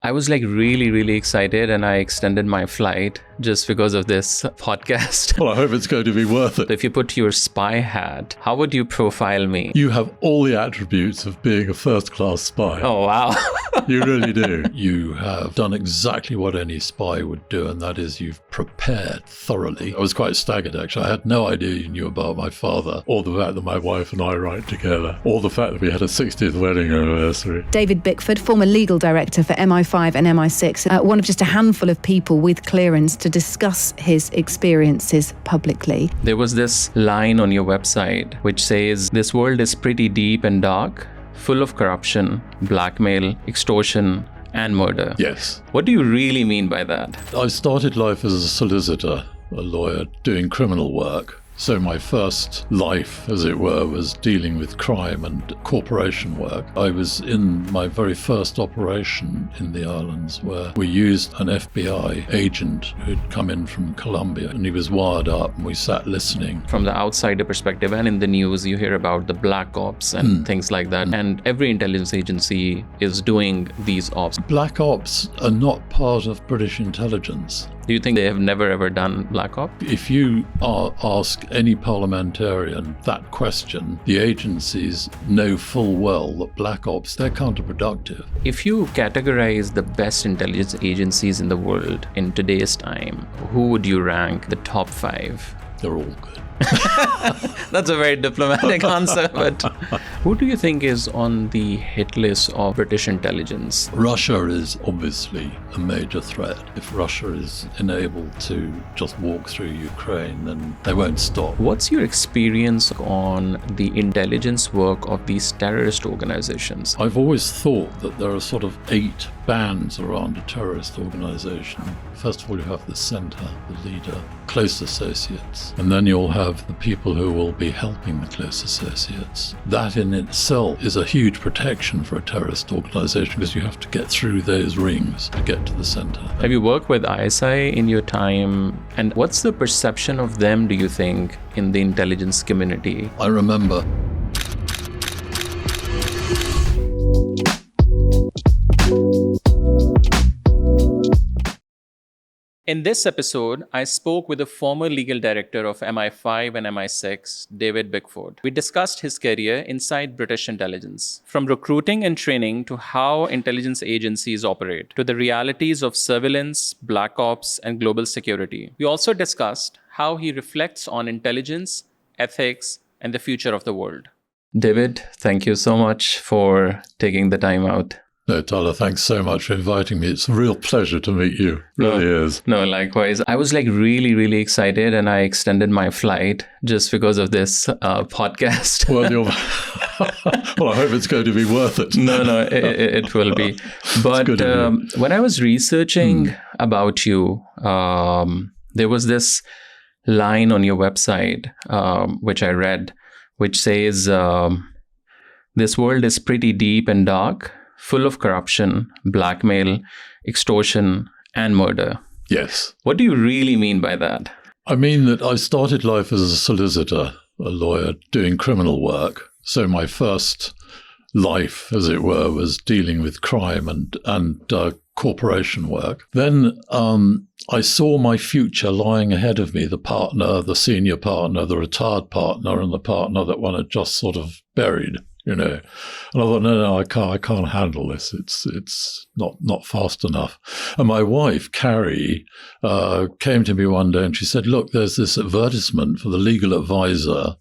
I was really excited and I extended my flight just because of this podcast. Well, I hope it's going to be worth it. If you put your spy hat, how would you profile me? You have all the attributes of being a first-class spy. Oh, wow. You really do. You have done exactly what any spy would do, and that is you've prepared thoroughly. I was quite staggered, actually. I had no idea you knew about my father, or the fact that my wife and I write together, or the fact that we had a 60th wedding anniversary. David Bickford, former legal director for MI5 and MI6, one of just a handful of people with clearance to discuss his experiences publicly. There was this line on your website which says, "This world is pretty deep and dark, full of corruption, blackmail, extortion, and murder." Yes. What do you really mean by that? I started life as a solicitor, a lawyer, doing criminal work. So my first life, as it were, was dealing with crime and corporation work. I was in my very first operation in the islands where we used an FBI agent who'd come in from Colombia, and he was wired up and we sat listening. From the outsider perspective and in the news, you hear about the black ops and things like that. And every intelligence agency is doing these ops. Black ops are not part of British intelligence. Do you think they have never ever done black op? If you ask any parliamentarian that question, the agencies know full well that black ops, they're counterproductive. If you categorize the best intelligence agencies in the world in today's time, who would you rank the top 5? They're all good. That's a very diplomatic answer, but who do you think is on the hit list of British intelligence? Russia is obviously a major threat. If Russia is enabled to just walk through Ukraine, then they won't stop. What's your experience on the intelligence work of these terrorist organizations? I've always thought that there are sort of 8 bands around a terrorist organization. First of all, you have the center, the leader, close associates, and then you'll have the people who will be helping the close associates. That in itself is a huge protection for a terrorist organization because you have to get through those rings to get to the center. Have you worked with ISI in your time? And what's the perception of them, do you think, in the intelligence community? I remember in this episode, I spoke with the former legal director of MI5 and MI6, David Bickford. We discussed his career inside British intelligence, from recruiting and training to how intelligence agencies operate, to the realities of surveillance, black ops, and global security. We also discussed how he reflects on intelligence, ethics, and the future of the world. David, thank you so much for taking the time out. No, Talha, thanks so much for inviting me. It's a real pleasure to meet you. It really is. No, likewise. I was really excited and I extended my flight just because of this podcast. Well, I hope it's going to be worth it. No, it will be. But when I was researching about you, there was this line on your website, which I read, which says, "This world is pretty deep and dark, full of corruption, blackmail, extortion, and murder." Yes. What do you really mean by that? I mean that I started life as a solicitor, a lawyer, doing criminal work. So my first life, as it were, was dealing with crime and corporation work. Then I saw my future lying ahead of me, the partner, the senior partner, the retired partner, and the partner that one had just sort of buried. And I thought, no, I can't handle this. It's not fast enough. And my wife, Carrie, came to me one day and she said, "Look, there's this advertisement for the legal advisor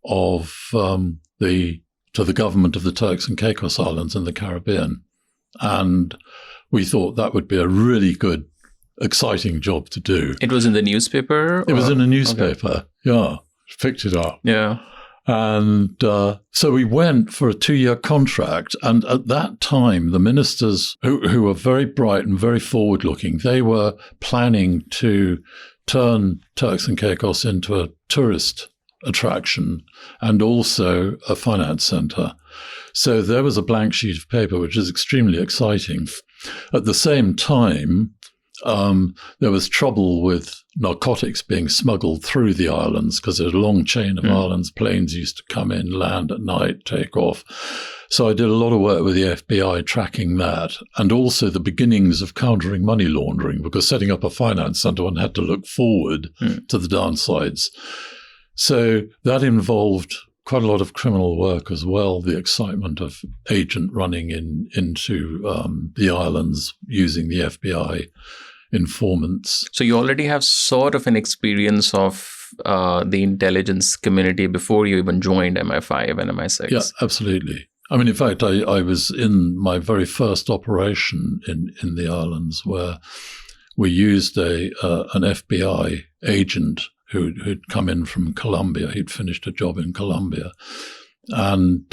of to the government of the Turks and Caicos Islands in the Caribbean." And we thought that would be a really good, exciting job to do. It was in the newspaper? It was in a newspaper. Okay. Yeah, picked it up. Yeah. And so we went for a 2-year contract. And at that time, the ministers, who were very bright and very forward-looking, they were planning to turn Turks and Caicos into a tourist attraction and also a finance center. So there was a blank sheet of paper, which is extremely exciting. At the same time, There was trouble with narcotics being smuggled through the islands because there's a long chain of islands. Planes used to come in, land at night, take off. So I did a lot of work with the FBI tracking that, and also the beginnings of countering money laundering, because setting up a finance center, one had to look forward to the downsides. So that involved quite a lot of criminal work as well, the excitement of agent running into the islands using the FBI informants. So you already have sort of an experience of the intelligence community before you even joined MI5 and MI6. Yeah, absolutely. I mean, in fact, I was in my very first operation in the islands where we used an FBI agent who'd come in from Colombia. He'd finished a job in Colombia. And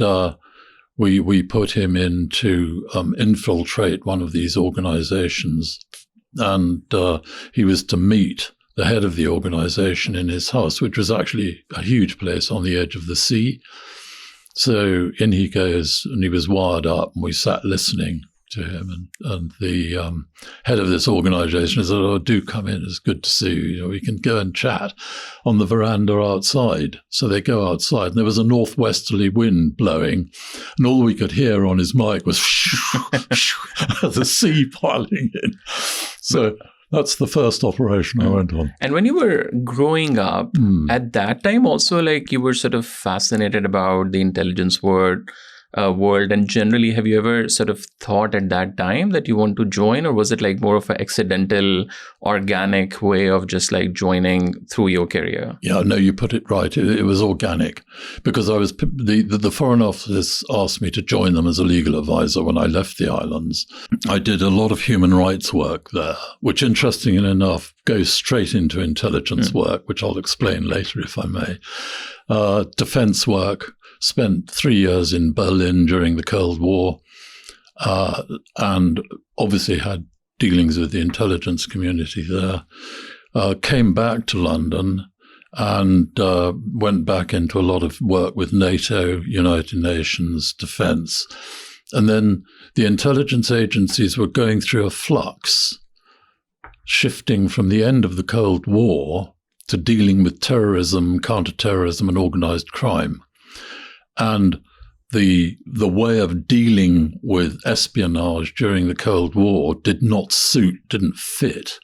we put him in to infiltrate one of these organizations. And he was to meet the head of the organization in his house, which was actually a huge place on the edge of the sea. So in he goes, and he was wired up, and we sat listening to him. And the head of this organization said, "Oh, do come in. It's good to see you. You know, we can go and chat on the veranda outside." So they go outside, and there was a northwesterly wind blowing, and all we could hear on his mic was the sea piling in. So that's the first operation I went on. And when you were growing up, at that time also, like, you were sort of fascinated about the intelligence world, and generally, have you ever sort of thought at that time that you want to join, or was it like more of an accidental, organic way of just like joining through your career? Yeah, no, you put it right. It was organic, because I was the Foreign Office asked me to join them as a legal advisor when I left the islands. I did a lot of human rights work there, which, interestingly enough, goes straight into intelligence work, which I'll explain later if I may. Defense work. Spent 3 years in Berlin during the Cold War, and obviously had dealings with the intelligence community there. Came back to London and went back into a lot of work with NATO, United Nations, defense. And then the intelligence agencies were going through a flux, shifting from the end of the Cold War to dealing with terrorism, counterterrorism, and organized crime. And the way of dealing with espionage during the Cold War didn't fit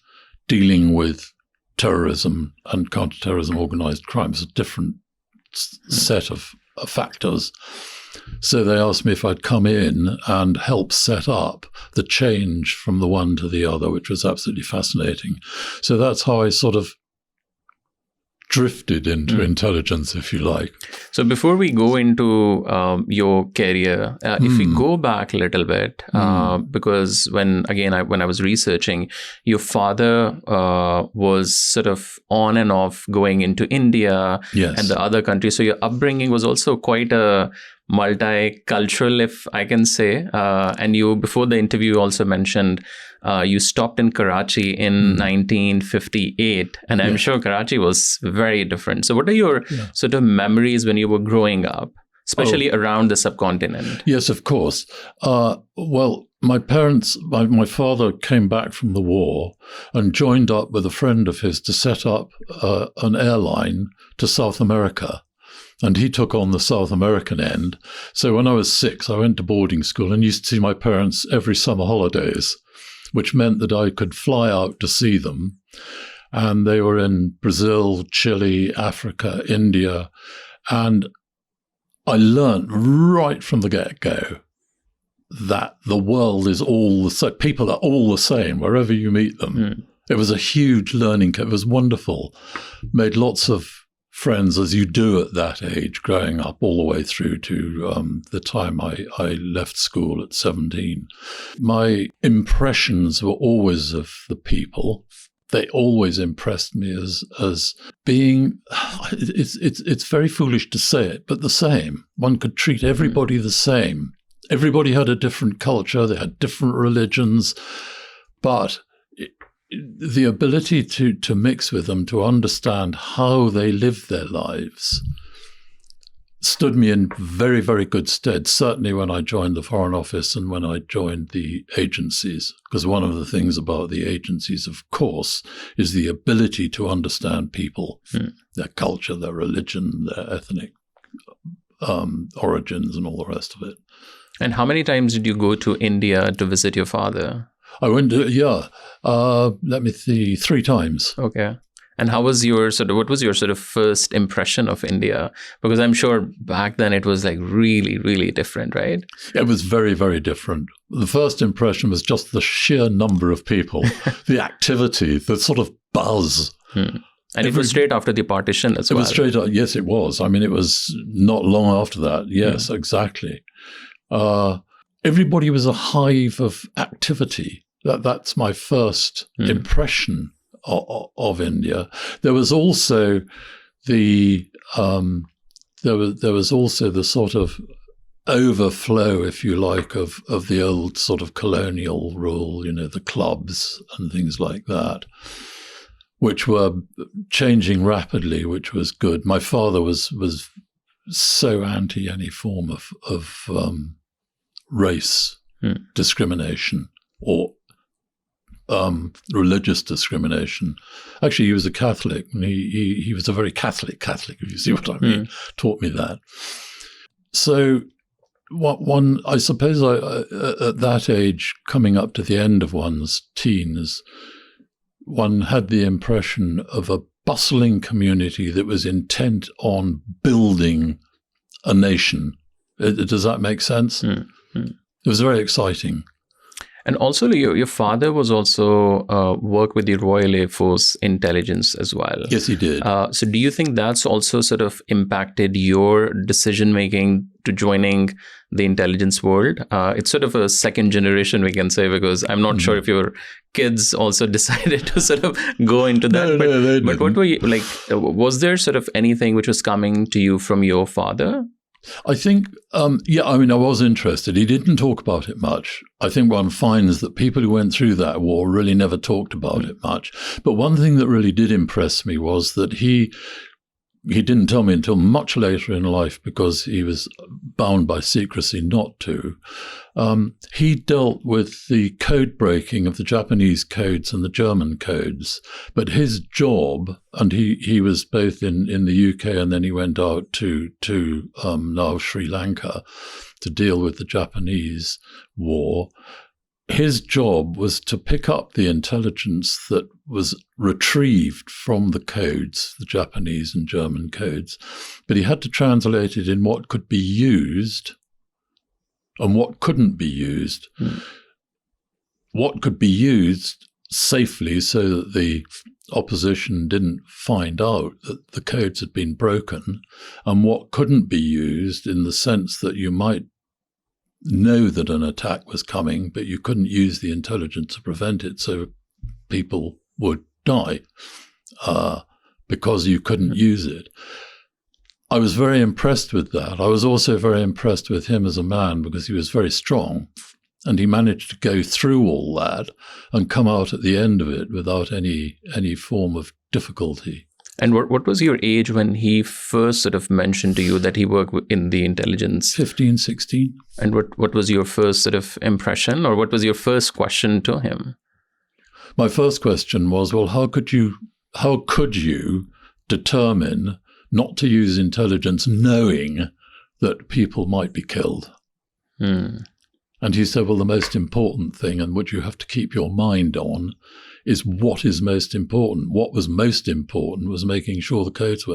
dealing with terrorism and counterterrorism, organized crime. It's a different set of factors. So they asked me if I'd come in and help set up the change from the one to the other, which was absolutely fascinating. So that's how I sort of drifted into intelligence, if you like. So before we go into your career, if we go back a little bit, because when I was researching, your father was sort of on and off going into India and the other countries. So your upbringing was also quite a multicultural, if I can say. And you, before the interview, also mentioned you stopped in Karachi in 1958, and I'm sure Karachi was very different. So what are your sort of memories when you were growing up, especially around the subcontinent? Yes, of course. Well, my parents, my father came back from the war and joined up with a friend of his to set up an airline to South America. And he took on the South American end. So when I was 6, I went to boarding school and used to see my parents every summer holidays, which meant that I could fly out to see them. And they were in Brazil, Chile, Africa, India. And I learned right from the get-go that the world is all the same. People are all the same wherever you meet them. It was a huge learning curve. It was wonderful. Made lots of friends, as you do at that age, growing up all the way through to the time I left school at 17. My impressions were always of the people. They always impressed me as being, it's very foolish to say it, but the same. One could treat everybody the same. Everybody had a different culture, they had different religions, but the ability to mix with them, to understand how they live their lives, stood me in very, very good stead, certainly when I joined the Foreign Office and when I joined the agencies. Because one of the things about the agencies, of course, is the ability to understand people, their culture, their religion, their ethnic origins, and all the rest of it. And how many times did you go to India to visit your father? I went to, let me see, 3 times. Okay. And how was what was your sort of first impression of India? Because I'm sure back then it was like really, really different, right? It was very, very different. The first impression was just the sheer number of people, the activity, the sort of buzz. And it was straight after the partition as well. It was straight up. Yes, it was. I mean, it was not long after that. Yes, exactly. Everybody was a hive of activity. That's my first impression of India. There was also the sort of overflow, if you like, of the old sort of colonial rule, the clubs and things like that, which were changing rapidly, which was good. My father was so anti any form of race discrimination or religious discrimination. Actually, he was a Catholic, and he was a very Catholic, if you see what I mean, taught me that. So I suppose at that age, coming up to the end of one's teens, one had the impression of a bustling community that was intent on building a nation. Does that make sense? It was very exciting. And also, your father was also worked with the Royal Air Force intelligence as well. Yes, he did. So do you think that's also sort of impacted your decision-making to joining the intelligence world? It's sort of a second generation, we can say, because I'm not sure if your kids also decided to sort of go into that. But what were you, like, was there sort of anything which was coming to you from your father? I think, I was interested. He didn't talk about it much. I think one finds that people who went through that war really never talked about it much. But one thing that really did impress me was that he didn't tell me until much later in life, because he was bound by secrecy not to. He dealt with the code breaking of the Japanese codes and the German codes. But his job, and he was both in the UK and then he went out to now Sri Lanka to deal with the Japanese war. His job was to pick up the intelligence that was retrieved from the codes, the Japanese and German codes, but he had to translate it in what could be used and what couldn't be used. What could be used safely so that the opposition didn't find out that the codes had been broken, and what couldn't be used in the sense that you might know that an attack was coming, but you couldn't use the intelligence to prevent it, so people would die because you couldn't use it. I was very impressed with that. I was also very impressed with him as a man, because he was very strong, and he managed to go through all that and come out at the end of it without any form of difficulty. And what was your age when he first sort of mentioned to you that he worked in the intelligence? 15, 16. And what was your first sort of impression, or what was your first question to him? My first question was, well, how could you determine not to use intelligence knowing that people might be killed? And he said, well, the most important thing, and what you have to keep your mind on, is what is most important. What was most important was making sure the codes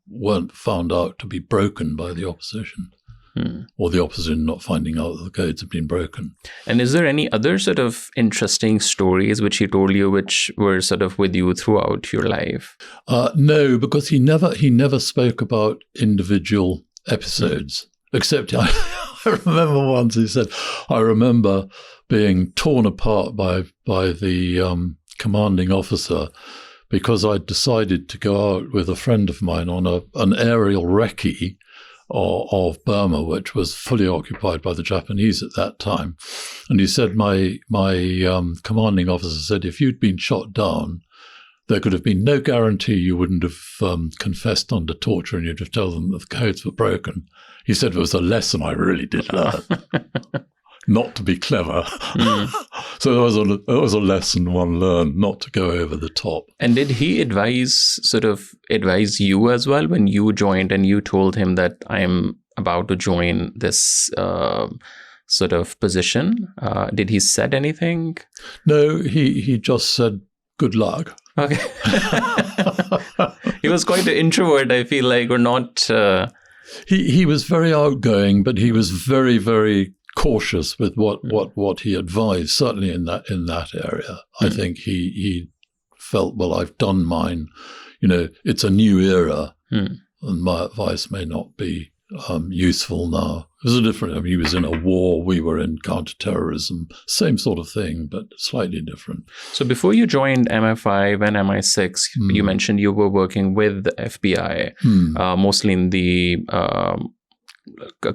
weren't found out to be broken by the opposition, or the opposition not finding out that the codes had been broken. And is there any other sort of interesting stories which he told you, which were sort of with you throughout your life? No, because he never spoke about individual episodes, except I remember once he said, I remember being torn apart by the commanding officer because I'd decided to go out with a friend of mine on an aerial recce of Burma, which was fully occupied by the Japanese at that time. And he said, my commanding officer said, if you'd been shot down, there could have been no guarantee you wouldn't have confessed under torture and you'd have told them that the codes were broken. He said it was a lesson I really did learn. Not to be clever. So it was a lesson one learned, not to go over the top. And did he advise you as well when you joined and you told him that I'm about to join this sort of position? Did he said anything? No, he just said, good luck. Okay. He was quite an introvert, I feel like, or not. He was very outgoing, but he was very, very cautious with what he advised, certainly in that area. I think he felt, well, I've done mine. It's a new era, and my advice may not be useful now. It was different. He was in a war. We were in counterterrorism. Same sort of thing, but slightly different. So before you joined MI5 and MI6, you mentioned you were working with the FBI, mostly in the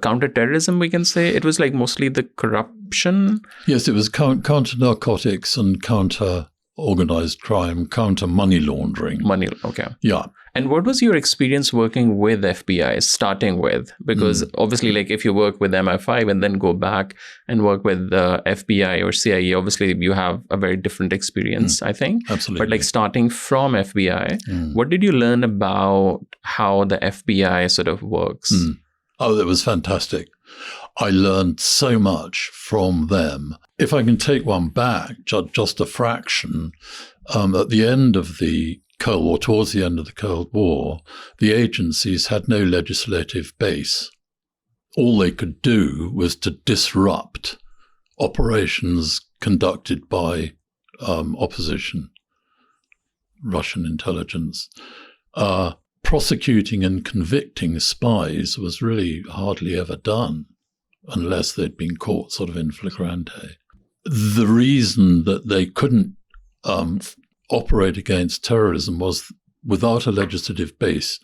counterterrorism, we can say. It was like mostly the corruption. Yes, it was counter narcotics and counter organized crime, counter money laundering. Okay. Yeah. And what was your experience working with FBI, starting with? Because obviously, like if you work with MI5 and then go back and work with the FBI or CIA, obviously you have a very different experience, I think. Absolutely. But like starting from FBI, what did you learn about how the FBI sort of works? Oh, that was fantastic. I learned so much from them. If I can take one back, just a fraction, at the end of the Cold War, towards the end of the Cold War, the agencies had no legislative base. All they could do was to disrupt operations conducted by opposition, Russian intelligence. Prosecuting and convicting spies was really hardly ever done unless they'd been caught sort of in flagrante. The reason that they couldn't operate against terrorism was without a legislative base,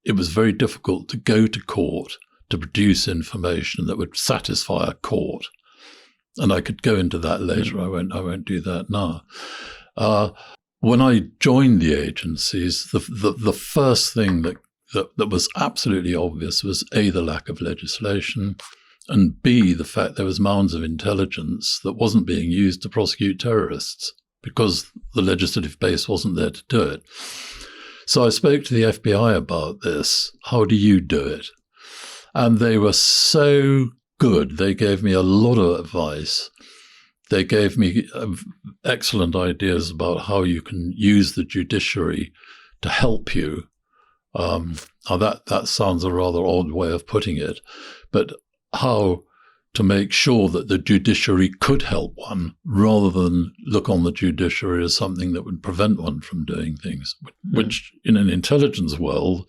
it was very difficult to go to court to produce information that would satisfy a court. And I could go into that later. I won't do that now. When I joined the agencies, the first thing that was absolutely obvious was A, the lack of legislation, and B, the fact there was mounds of intelligence that wasn't being used to prosecute terrorists because the legislative base wasn't there to do it. So I spoke to the FBI about this. How do you do it? And they were so good. They gave me a lot of advice. They gave me excellent ideas about how you can use the judiciary to help you. Now that sounds a rather odd way of putting it, but how to make sure that the judiciary could help one rather than look on the judiciary as something that would prevent one from doing things, which in an intelligence world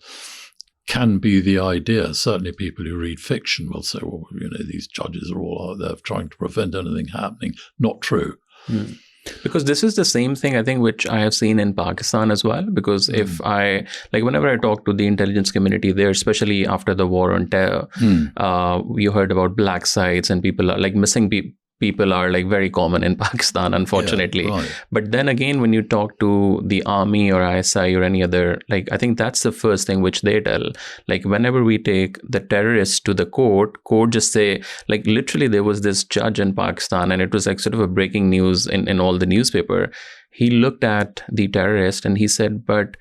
can be the idea. Certainly people who read fiction will say, well, these judges are all out there trying to prevent anything happening. Not true. Because this is the same thing, I think, which I have seen in Pakistan as well. Because whenever I talk to the intelligence community there, especially after the war on terror, you heard about black sites and people are like missing people are like very common in Pakistan, unfortunately. Yeah, right. But then again, when you talk to the army or ISI or any other, like I think that's the first thing which they tell. Like whenever we take the terrorists to the court just say, like literally there was this judge in Pakistan and it was like sort of a breaking news in all the newspaper. He looked at the terrorist and he said, but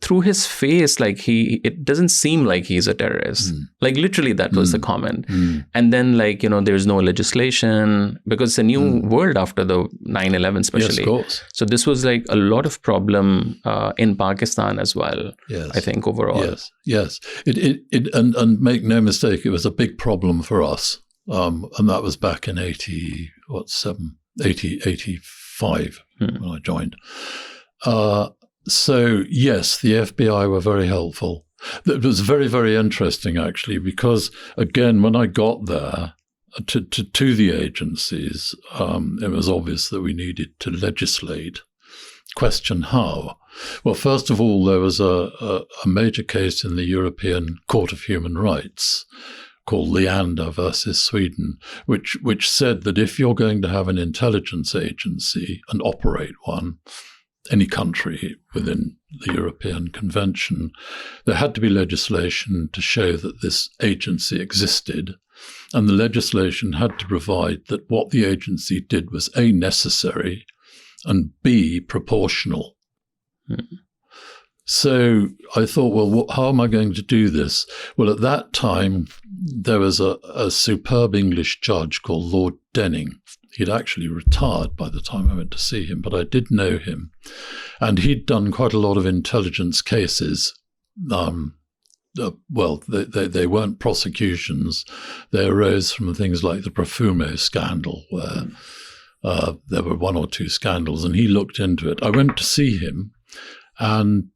through his face, like it doesn't seem like he's a terrorist. Like literally that was the comment. And then there's no legislation because it's a new world after the 9/11 especially. Yes, of course. So this was like a lot of problem in Pakistan as well. Yes. I think overall. Yes. And make no mistake, it was a big problem for us. And that was back in 85 when I joined. So, yes, the FBI were very helpful. It was very, very interesting, actually, because, again, when I got there to the agencies, it was obvious that we needed to legislate. Question how? Well, first of all, there was a major case in the European Court of Human Rights called Leander versus Sweden, which said that if you're going to have an intelligence agency and operate one, any country within the European Convention, there had to be legislation to show that this agency existed. And the legislation had to provide that what the agency did was A, necessary, and B, proportional. So I thought, well, how am I going to do this? Well, at that time, there was a superb English judge called Lord Denning. He'd actually retired by the time I went to see him, but I did know him. And he'd done quite a lot of intelligence cases. Well, they weren't prosecutions. They arose from things like the Profumo scandal, where there were one or two scandals, and he looked into it. I went to see him, and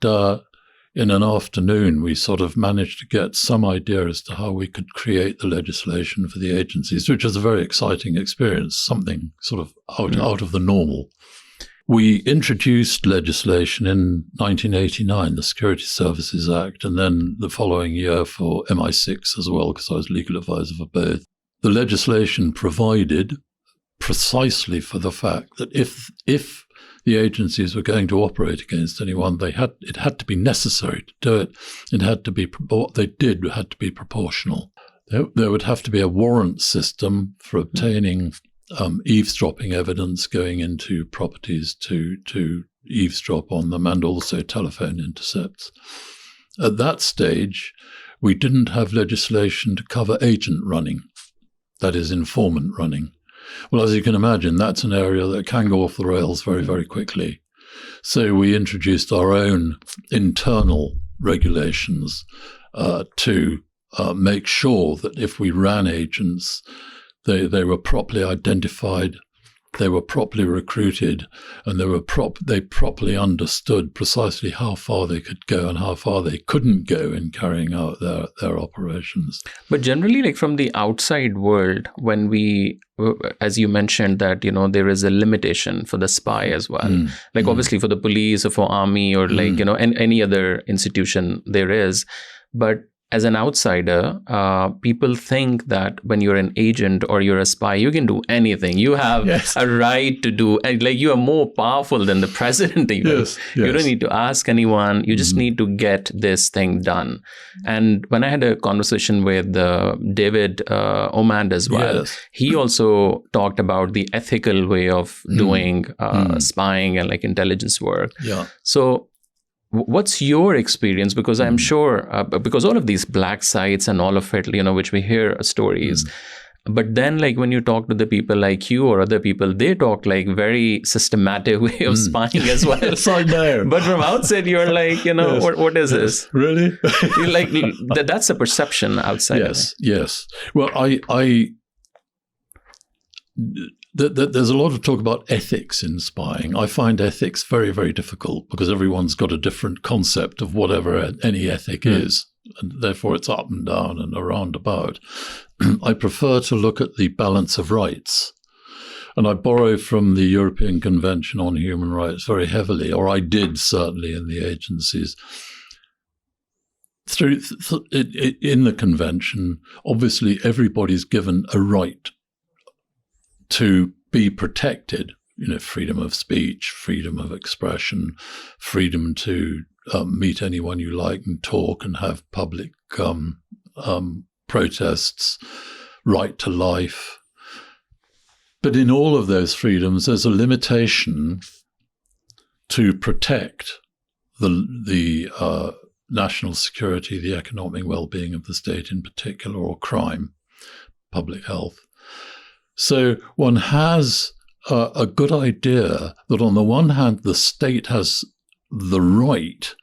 in an afternoon, we sort of managed to get some idea as to how we could create the legislation for the agencies, which was a very exciting experience, something sort of out of the normal. We introduced legislation in 1989, the Security Services Act, and then the following year for MI6 as well, because I was legal advisor for both. The legislation provided precisely for the fact that if the agencies were going to operate against anyone, it had to be necessary to do it. It had to be, what they did had to be proportional. There would have to be a warrant system for obtaining eavesdropping evidence, going into properties to eavesdrop on them, and also telephone intercepts. At that stage, we didn't have legislation to cover agent running, that is, informant running. Well, as you can imagine, that's an area that can go off the rails very, very quickly. So we introduced our own internal regulations to make sure that if we ran agents, they were properly identified, they were properly recruited, and they properly understood precisely how far they could go and how far they couldn't go in carrying out their operations. But generally, like from the outside world, when we, as you mentioned, that, you know, there is a limitation for the spy as well. Obviously for the police or for army or like, you know, any other institution there is. But as an outsider, people think that when you're an agent or you're a spy, you can do anything. You have a right to do, like you are more powerful than the president even. You don't need to ask anyone. You just need to get this thing done. And when I had a conversation with David Omand as well, he also talked about the ethical way of doing spying and like intelligence work. So what's your experience? Because I'm sure, because all of these black sites and all of it, you know, which we hear stories, but then like when you talk to the people like you or other people, they talk like very systematic way of spying as well. Yes, I know. But from outside, you're like, you know, what is this? Really? You're like, that's a perception outside. Yes. Well, there's a lot of talk about ethics in spying. I find ethics very, very difficult because everyone's got a different concept of whatever any ethic is, and therefore it's up and down and around about. I prefer to look at the balance of rights. And I borrow from the European Convention on Human Rights very heavily, or I did certainly in the agencies. In the convention, obviously everybody's given a right to be protected, you know, freedom of speech, freedom of expression, freedom to meet anyone you like and talk and have public protests, right to life. But in all of those freedoms, there's a limitation to protect the national security, the economic well-being of the state in particular, or crime, public health. So one has a good idea that on the one hand, the state has the right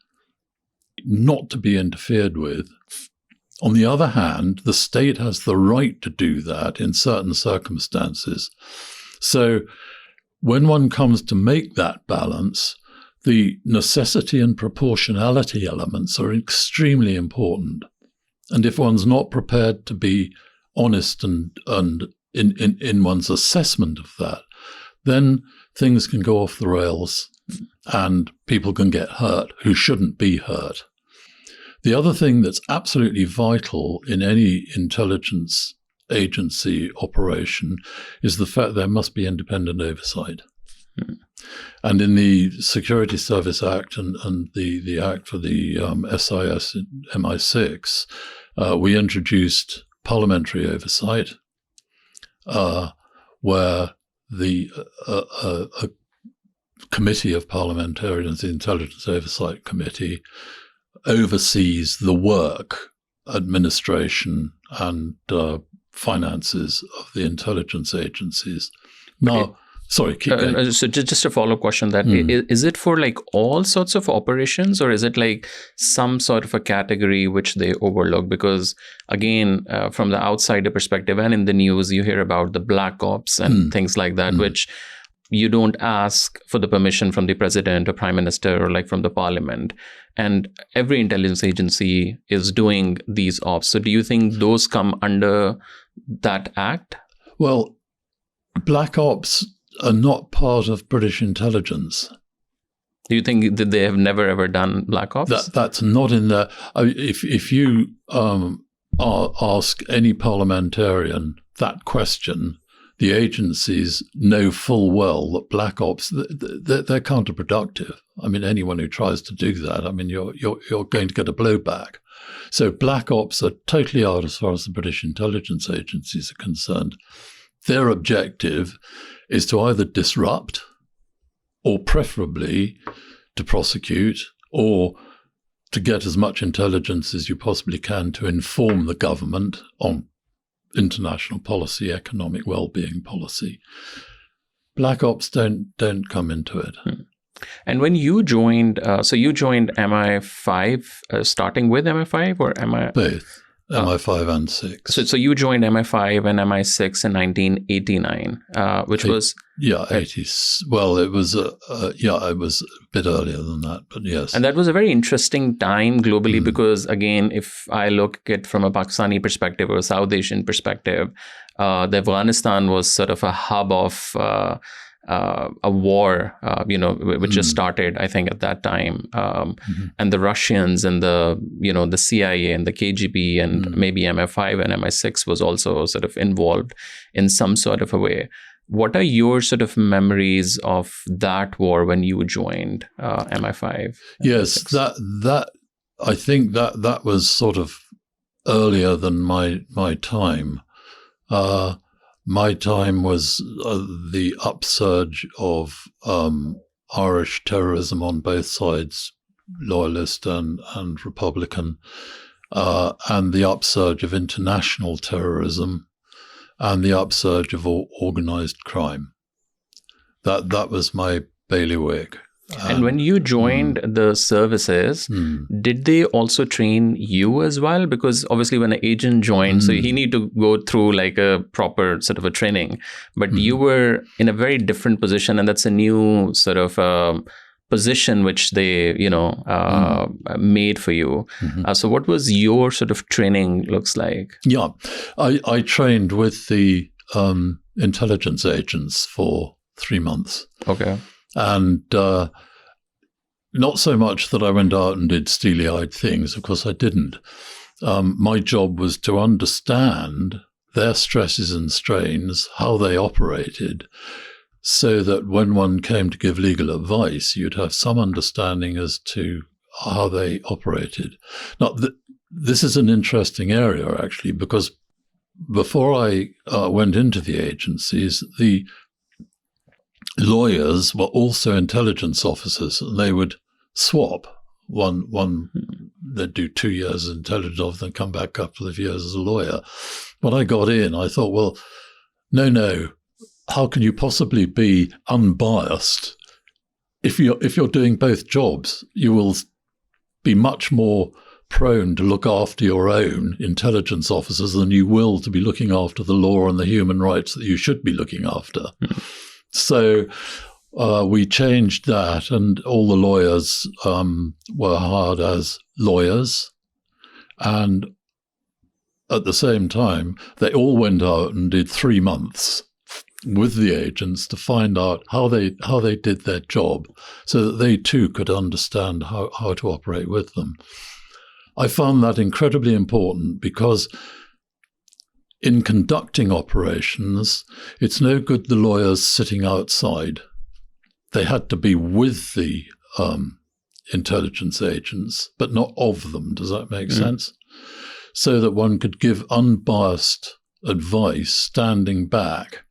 not to be interfered with. On the other hand, the state has the right to do that in certain circumstances. So when one comes to make that balance, the necessity and proportionality elements are extremely important. And if one's not prepared to be honest and in one's assessment of that, then things can go off the rails and people can get hurt who shouldn't be hurt. The other thing that's absolutely vital in any intelligence agency operation is the fact there must be independent oversight. And in the Security Service Act and the Act for the SIS MI6, we introduced parliamentary oversight, where the a committee of parliamentarians, the Intelligence Oversight Committee, oversees the work, administration, and finances of the intelligence agencies. Now, sorry, keep going. So just a follow-up question: that is it for like all sorts of operations, or is it like some sort of a category which they overlook? Because again, from the outsider perspective, and in the news, you hear about the black ops and things like that, which you don't ask for the permission from the president or prime minister or like from the parliament. And every intelligence agency is doing these ops. So do you think those come under that act? Well, black ops are not part of British intelligence. Do you think that they have never ever done black ops? That's not in there. If you ask any parliamentarian that question, the agencies know full well that black ops, they're counterproductive. I mean, anyone who tries to do that, I mean, you're going to get a blowback. So black ops are totally out as far as the British intelligence agencies are concerned. Their objective is to either disrupt or preferably to prosecute or to get as much intelligence as you possibly can to inform the government on international policy, economic well-being policy. Black ops don't come into it. And when you joined, so you joined MI5, starting with MI5 or MI? Both. MI5 and 6. So you joined MI5 and MI6 in 1989, which was... Yeah, 80s. Well, it was it was a bit earlier than that, but yes. And that was a very interesting time globally because, again, if I look at it from a Pakistani perspective or a South Asian perspective, the Afghanistan was sort of a hub of a war, which just started, I think, at that time. And the Russians and the CIA and the KGB and maybe MI5 and MI6 was also sort of involved in some sort of a way. What are your sort of memories of that war when you joined MI5? Yes, that I think that was sort of earlier than my time. My time was the upsurge of Irish terrorism on both sides, loyalist and Republican, and the upsurge of international terrorism and the upsurge of organized crime. That was my bailiwick. And when you joined the services, did they also train you as well? Because obviously when an agent joins, so he need to go through like a proper sort of a training. But you were in a very different position, and that's a new sort of position which they, made for you. So what was your sort of training looks like? Yeah, I trained with the intelligence agents for 3 months. Okay. And not so much that I went out and did steely-eyed things. Of course, I didn't. My job was to understand their stresses and strains, how they operated, so that when one came to give legal advice, you'd have some understanding as to how they operated. Now, this is an interesting area, actually, because before I went into the agencies, the lawyers were also intelligence officers, and they would swap. One they'd do 2 years as intelligence officer and come back a couple of years as a lawyer. When I got in, I thought, well, no, how can you possibly be unbiased if you're doing both jobs? You will be much more prone to look after your own intelligence officers than you will to be looking after the law and the human rights that you should be looking after. So we changed that, and all the lawyers were hired as lawyers. And at the same time, they all went out and did 3 months with the agents to find out how they did their job, so that they too could understand how to operate with them. I found that incredibly important because in conducting operations, it's no good the lawyers sitting outside. they had to be with the intelligence agents, but not of them. Does that make sense? So that one could give unbiased advice standing back.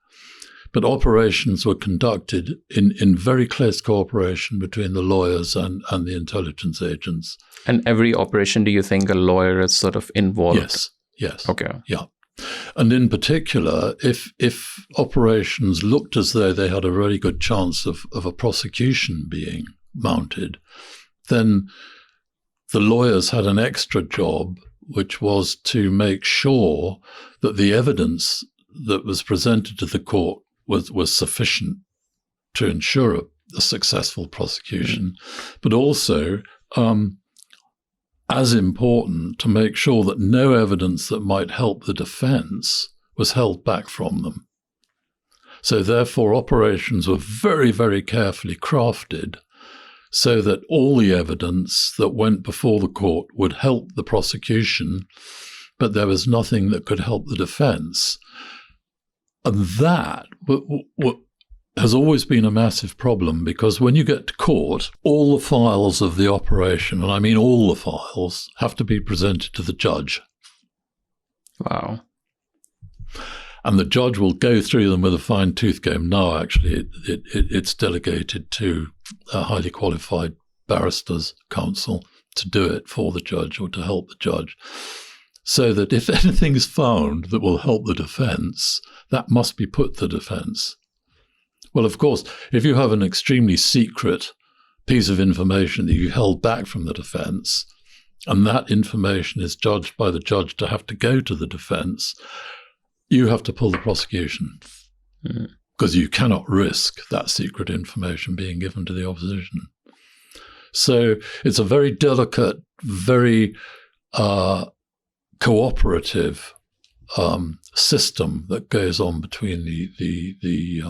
But operations were conducted in very close cooperation between the lawyers and the intelligence agents. And every operation, do you think a lawyer is sort of involved? Yes. Okay. Yeah. And in particular, if operations looked as though they had a really good chance of a prosecution being mounted, then the lawyers had an extra job, which was to make sure that the evidence that was presented to the court was sufficient to ensure a successful prosecution, but also, as important, to make sure that no evidence that might help the defense was held back from them. So therefore, operations were very, very carefully crafted so that all the evidence that went before the court would help the prosecution, but there was nothing that could help the defense. And that has always been a massive problem, because when you get to court, all the files of the operation, and I mean all the files, have to be presented to the judge. Wow. And the judge will go through them with a fine-tooth comb. Now, actually, it's delegated to a highly qualified barristers' counsel to do it for the judge or to help the judge. So that if anything is found that will help the defense, that must be put to defense. Well, of course, if you have an extremely secret piece of information that you held back from the defense, and that information is judged by the judge to have to go to the defense, you have to pull the prosecution, because you cannot risk that secret information being given to the opposition. So it's a very delicate, very cooperative system that goes on between the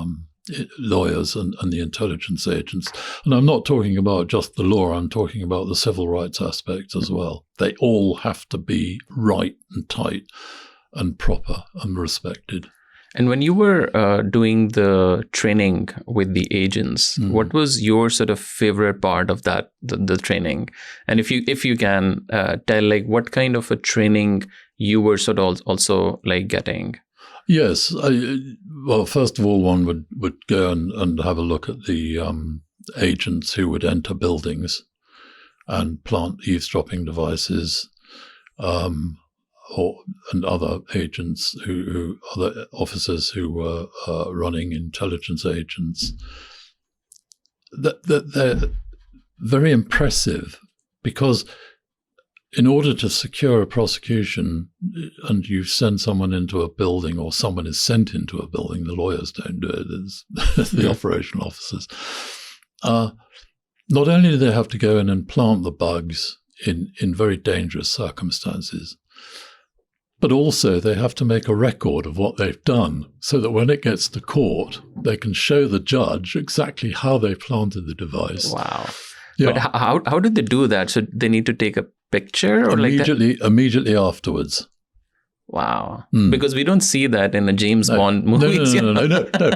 lawyers and the intelligence agents. And I'm not talking about just the law, I'm talking about the civil rights aspect as well. They all have to be right and tight and proper and respected. And when you were doing the training with the agents, what was your sort of favorite part of that, the training? And if you can tell, like, what kind of a training you were sort of also like getting? Yes. Well, first of all, one would go and have a look at the agents who would enter buildings and plant eavesdropping devices, and other agents other officers who were running intelligence agents. They're very impressive, because in order to secure a prosecution, and you send someone into a building, or someone is sent into a building, the lawyers don't do it, it's the operational officers. Not only do they have to go in and plant the bugs in very dangerous circumstances, but also they have to make a record of what they've done, so that when it gets to court, they can show the judge exactly how they planted the device. Wow. Yeah. But how did they do that? So they need to take a picture or immediately afterwards. Wow. Because we don't see that in the James Bond movies. No,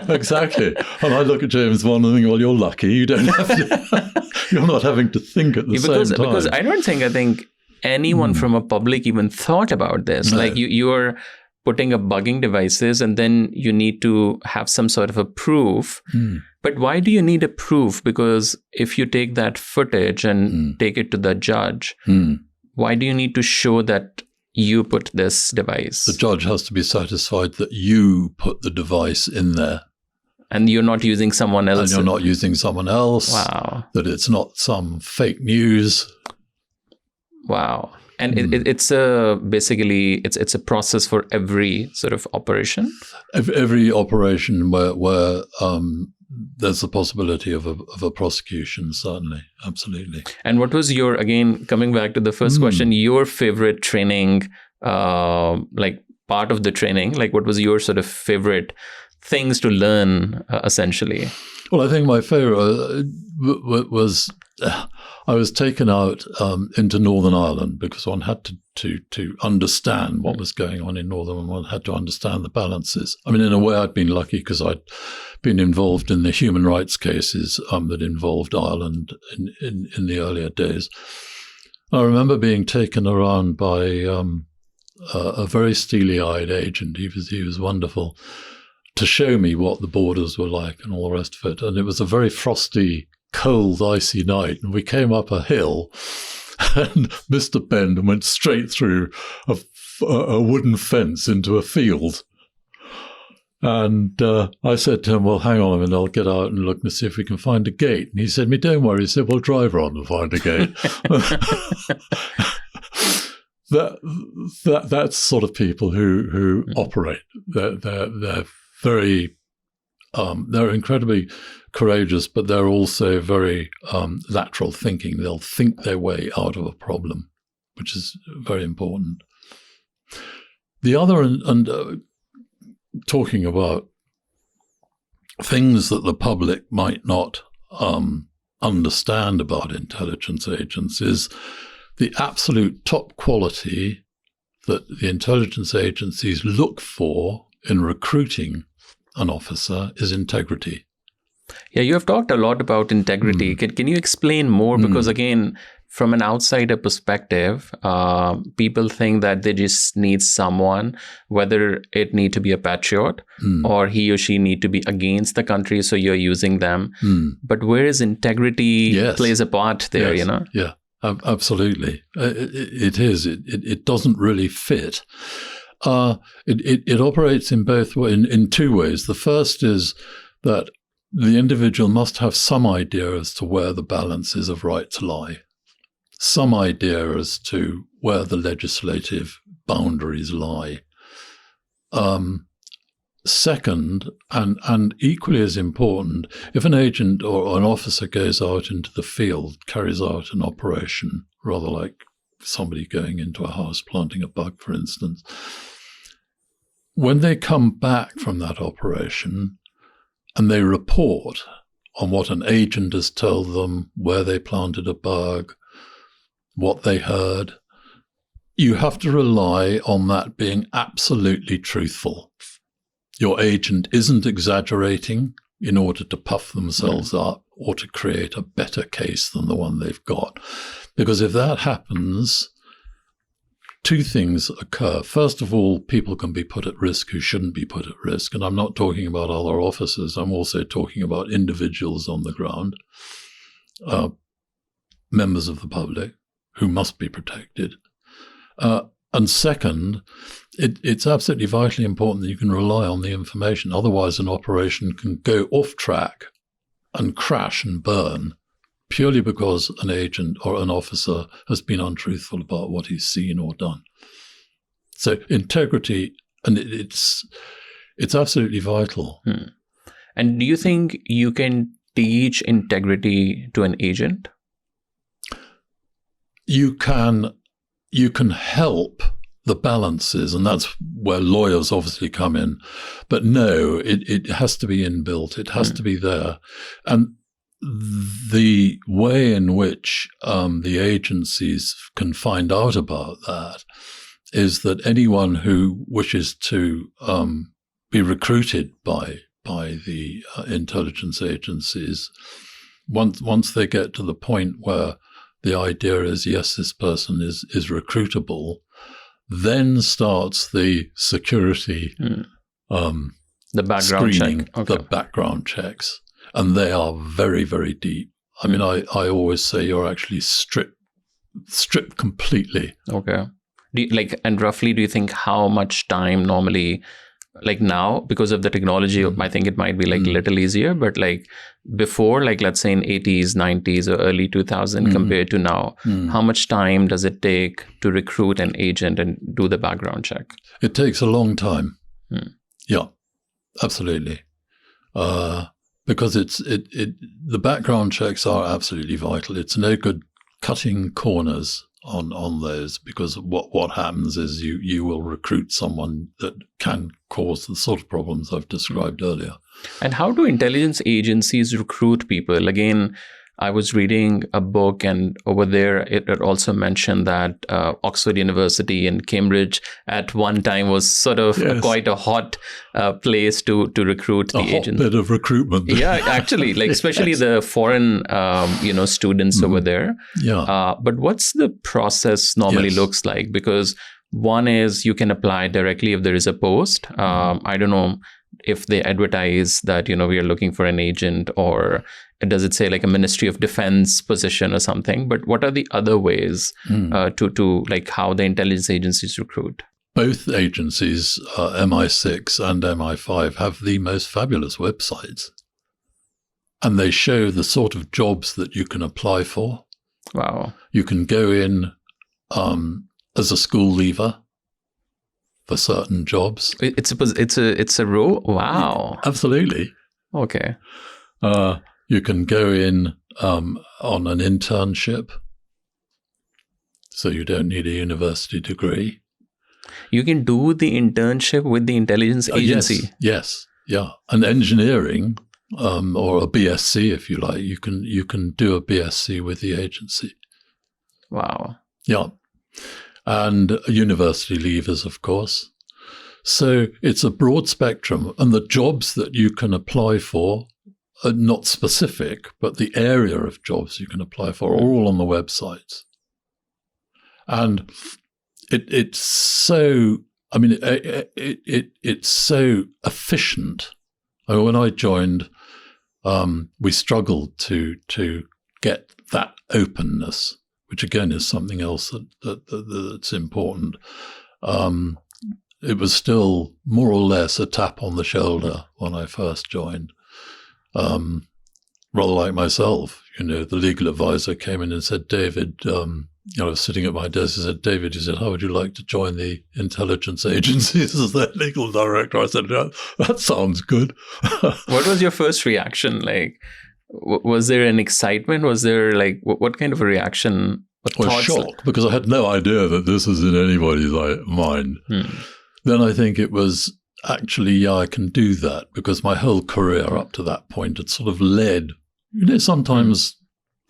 exactly. And I look at James Bond and think, well, you're lucky. You don't have to, you're not having to think at the same time. Because I think anyone from a public even thought about this. No. Like you're putting up bugging devices, and then you need to have some sort of a proof. But why do you need a proof? Because if you take that footage and take it to the judge, why do you need to show that you put this device? The judge has to be satisfied that you put the device in there. And you're not using someone else. And you're not using someone else. Wow. That it's not some fake news. Wow. And it's basically it's a process for every sort of operation? Every operation where there's the possibility of a prosecution, certainly. Absolutely. And what was your, again, coming back to the first question, your favorite training, like part of the training? Like, what was your sort of favorite things to learn, essentially? Well, I think my favorite was I was taken out into Northern Ireland because one had to understand what was going on in Northern Ireland. One had to understand the balances. I mean, in a way, I'd been lucky because I'd been involved in the human rights cases that involved Ireland in the earlier days. I remember being taken around by a very steely-eyed agent. He was wonderful, to show me what the borders were like and all the rest of it. And it was a very frosty, cold, icy night, and we came up a hill and missed a bend and went straight through a wooden fence into a field. And I said to him, well, hang on a minute, I'll get out and look and see if we can find a gate. And he said to me, don't worry. He said, well, drive around and find a gate. That's sort of people who operate. They're very, they're incredibly courageous, but they're also very lateral thinking. They'll think their way out of a problem, which is very important. The other, and talking about things that the public might not understand about intelligence agents, is the absolute top quality that the intelligence agencies look for in recruiting an officer is integrity. Yeah, you have talked a lot about integrity. Can you explain more? Because again, from an outsider perspective, people think that they just need someone, whether it need to be a patriot or he or she need to be against the country, so you're using them. But where is integrity plays a part there, you know? Yeah, absolutely. It is. It doesn't really fit. It operates in two ways. The first is that the individual must have some idea as to where the balances of rights lie, some idea as to where the legislative boundaries lie. Second, and equally as important, if an agent or an officer goes out into the field, carries out an operation, rather like somebody going into a house planting a bug, for instance, when they come back from that operation and they report on what an agent has told them, where they planted a bug, what they heard, you have to rely on that being absolutely truthful. Your agent isn't exaggerating in order to puff themselves up or to create a better case than the one they've got. Because if that happens, two things occur. First of all, people can be put at risk who shouldn't be put at risk. And I'm not talking about other officers. I'm also talking about individuals on the ground, members of the public who must be protected. And second, it's absolutely vitally important that you can rely on the information. Otherwise, an operation can go off track and crash and burn purely because an agent or an officer has been untruthful about what he's seen or done. So integrity, and it's absolutely vital. And do you think you can teach integrity to an agent? You can help the balances, and that's where lawyers obviously come in. But no, it has to be inbuilt. It has to be there. And the way in which the agencies can find out about that is that anyone who wishes to be recruited by the intelligence agencies, once they get to the point where the idea is, yes, this person is recruitable, then starts the security the background screening, check. Okay. the background checks. And they are very, very deep. I mean, I always say you're actually stripped completely. Okay. And roughly, do you think how much time normally, like now, because of the technology, I think it might be like a little easier, but like before, like let's say in 80s, 90s or early 2000 compared to now, how much time does it take to recruit an agent and do the background check? It takes a long time. Yeah, absolutely. Because the background checks are absolutely vital. It's no good cutting corners on those, because what happens is you will recruit someone that can cause the sort of problems I've described earlier. And how do intelligence agencies recruit people? Again, I was reading a book, and over there it also mentioned that Oxford University and Cambridge at one time was sort of quite a hot place to recruit the agents. A hotbed of recruitment. Yeah, actually, like especially the foreign, students over there. Yeah. But what's the process normally looks like? Because one is you can apply directly if there is a post. I don't know if they advertise that, we are looking for an agent, or does it say like a Ministry of Defense position or something? But what are the other ways to like how the intelligence agencies recruit? Both agencies, MI6 and MI5, have the most fabulous websites. And they show the sort of jobs that you can apply for. Wow. You can go in as a school leaver for certain jobs. It's a role? Wow. Absolutely. Okay. You can go in on an internship, so you don't need a university degree. You can do the internship with the intelligence agency. Yes. Yeah. And engineering, or a BSc, if you like, you can do a BSc with the agency. Wow. Yeah. And university leavers, of course. So it's a broad spectrum, and the jobs that you can apply for are not specific, but the area of jobs you can apply for are all on the websites. And it's so, it's so efficient. When I joined, we struggled to get that openness, which again is something else that's important. It was still more or less a tap on the shoulder when I first joined. Rather like myself, the legal advisor came in and said, David, I was sitting at my desk, he said, David, he said, how would you like to join the intelligence agencies as their legal director? I said, yeah, that sounds good. What was your first reaction? Like, was there an excitement? Was there like, what kind of a reaction? Well, shock, because I had no idea that this was in anybody's mind. Then I think it was actually, I can do that, because my whole career up to that point had sort of led, sometimes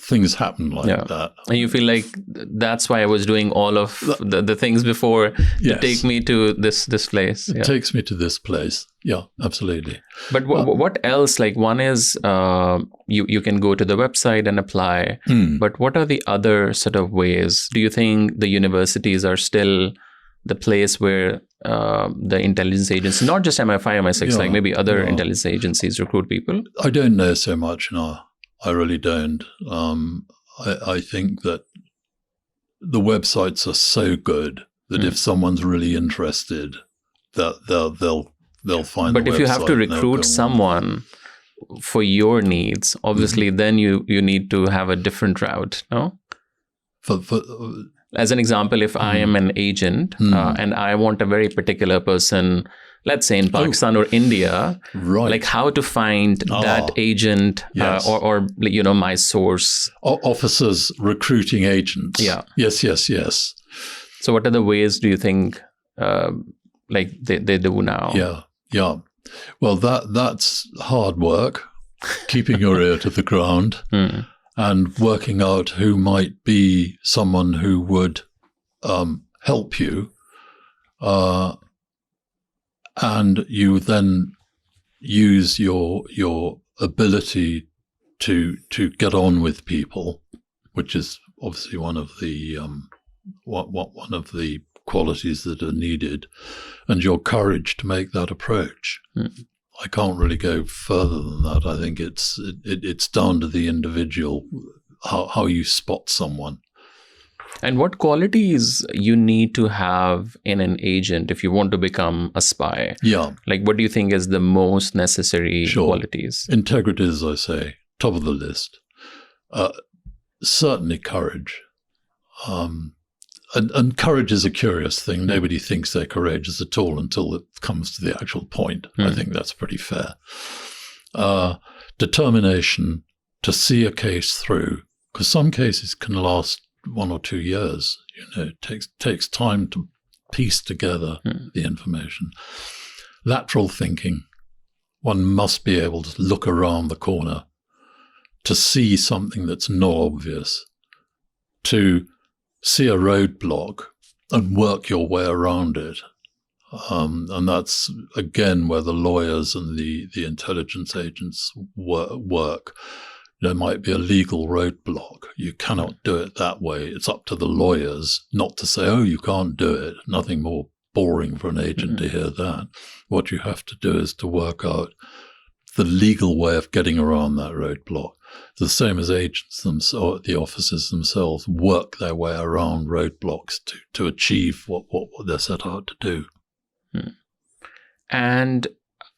things happen like that. And you feel like that's why I was doing all of the things before to take me to this place. It takes me to this place. Yeah, absolutely. But what else? Like, one is you can go to the website and apply. But what are the other sort of ways? Do you think the universities are still the place where the intelligence agencies, not just MI5, MI6, like maybe other intelligence agencies recruit people? I don't know so much now. I really don't. I think that the websites are so good that if someone's really interested, that they'll find. But if you have to recruit someone for your needs, obviously, then you need to have a different route, no? As an example, if I am an agent and I want a very particular person, let's say in Pakistan or India, like how to find that agent or my source. Officers recruiting agents. Yeah. Yes. So what are the ways do you think like they do now? Yeah. Well, that's hard work, keeping your ear to the ground. And working out who might be someone who would help you. And you then use your ability to get on with people, which is obviously one of the qualities that are needed, and your courage to make that approach. I can't really go further than that. I think it's down to the individual how you spot someone. And what qualities you need to have in an agent if you want to become a spy? Yeah. Like, what do you think is the most necessary qualities? Integrity, as I say, top of the list. Certainly courage. And courage is a curious thing. Nobody thinks they're courageous at all until it comes to the actual point. I think that's pretty fair. Determination to see a case through, because some cases can last 1 or 2 years. It takes time to piece together the information. Lateral thinking. One must be able to look around the corner to see something that's not obvious, to see a roadblock and work your way around it. And that's, again, where the lawyers and the intelligence agents work. There might be a legal roadblock. You cannot do it that way. It's up to the lawyers not to say, oh, you can't do it. Nothing more boring for an agent to hear that. What you have to do is to work out the legal way of getting around that roadblock. The same as agents themselves, the officers themselves, work their way around roadblocks to achieve what they're set out to do. And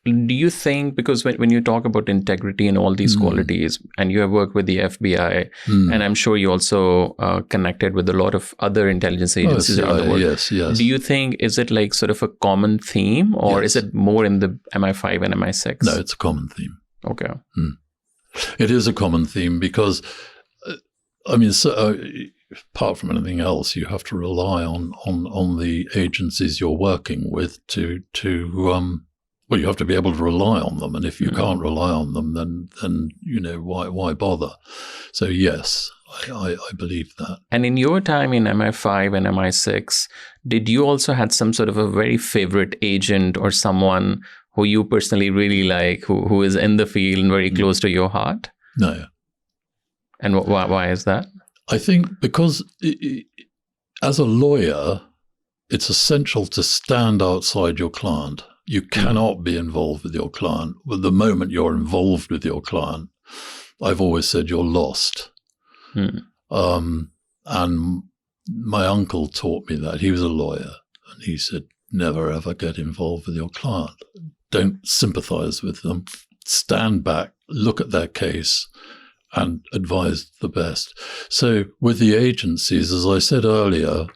do you think, because when you talk about integrity and all these qualities, and you have worked with the FBI, and I'm sure you also connected with a lot of other intelligence agencies around the world. Yes. Do you think, is it like sort of a common theme, or is it more in the MI5 and MI6? No, it's a common theme. Okay. It is a common theme because, apart from anything else, you have to rely on the agencies you're working with well, you have to be able to rely on them, and if you can't rely on them, then why bother? So yes, I believe that. And in your time in MI5 and MI6, did you also had some sort of a very favorite agent or someone who you personally really like, who is in the field and very close to your heart? No. And why is that? I think because as a lawyer, it's essential to stand outside your client. You cannot be involved with your client. Well, the moment you're involved with your client, I've always said you're lost. And my uncle taught me that. He was a lawyer, and he said, never ever get involved with your client. Don't sympathize with them. Stand back, look at their case, and advise the best. So with the agencies, as I said earlier,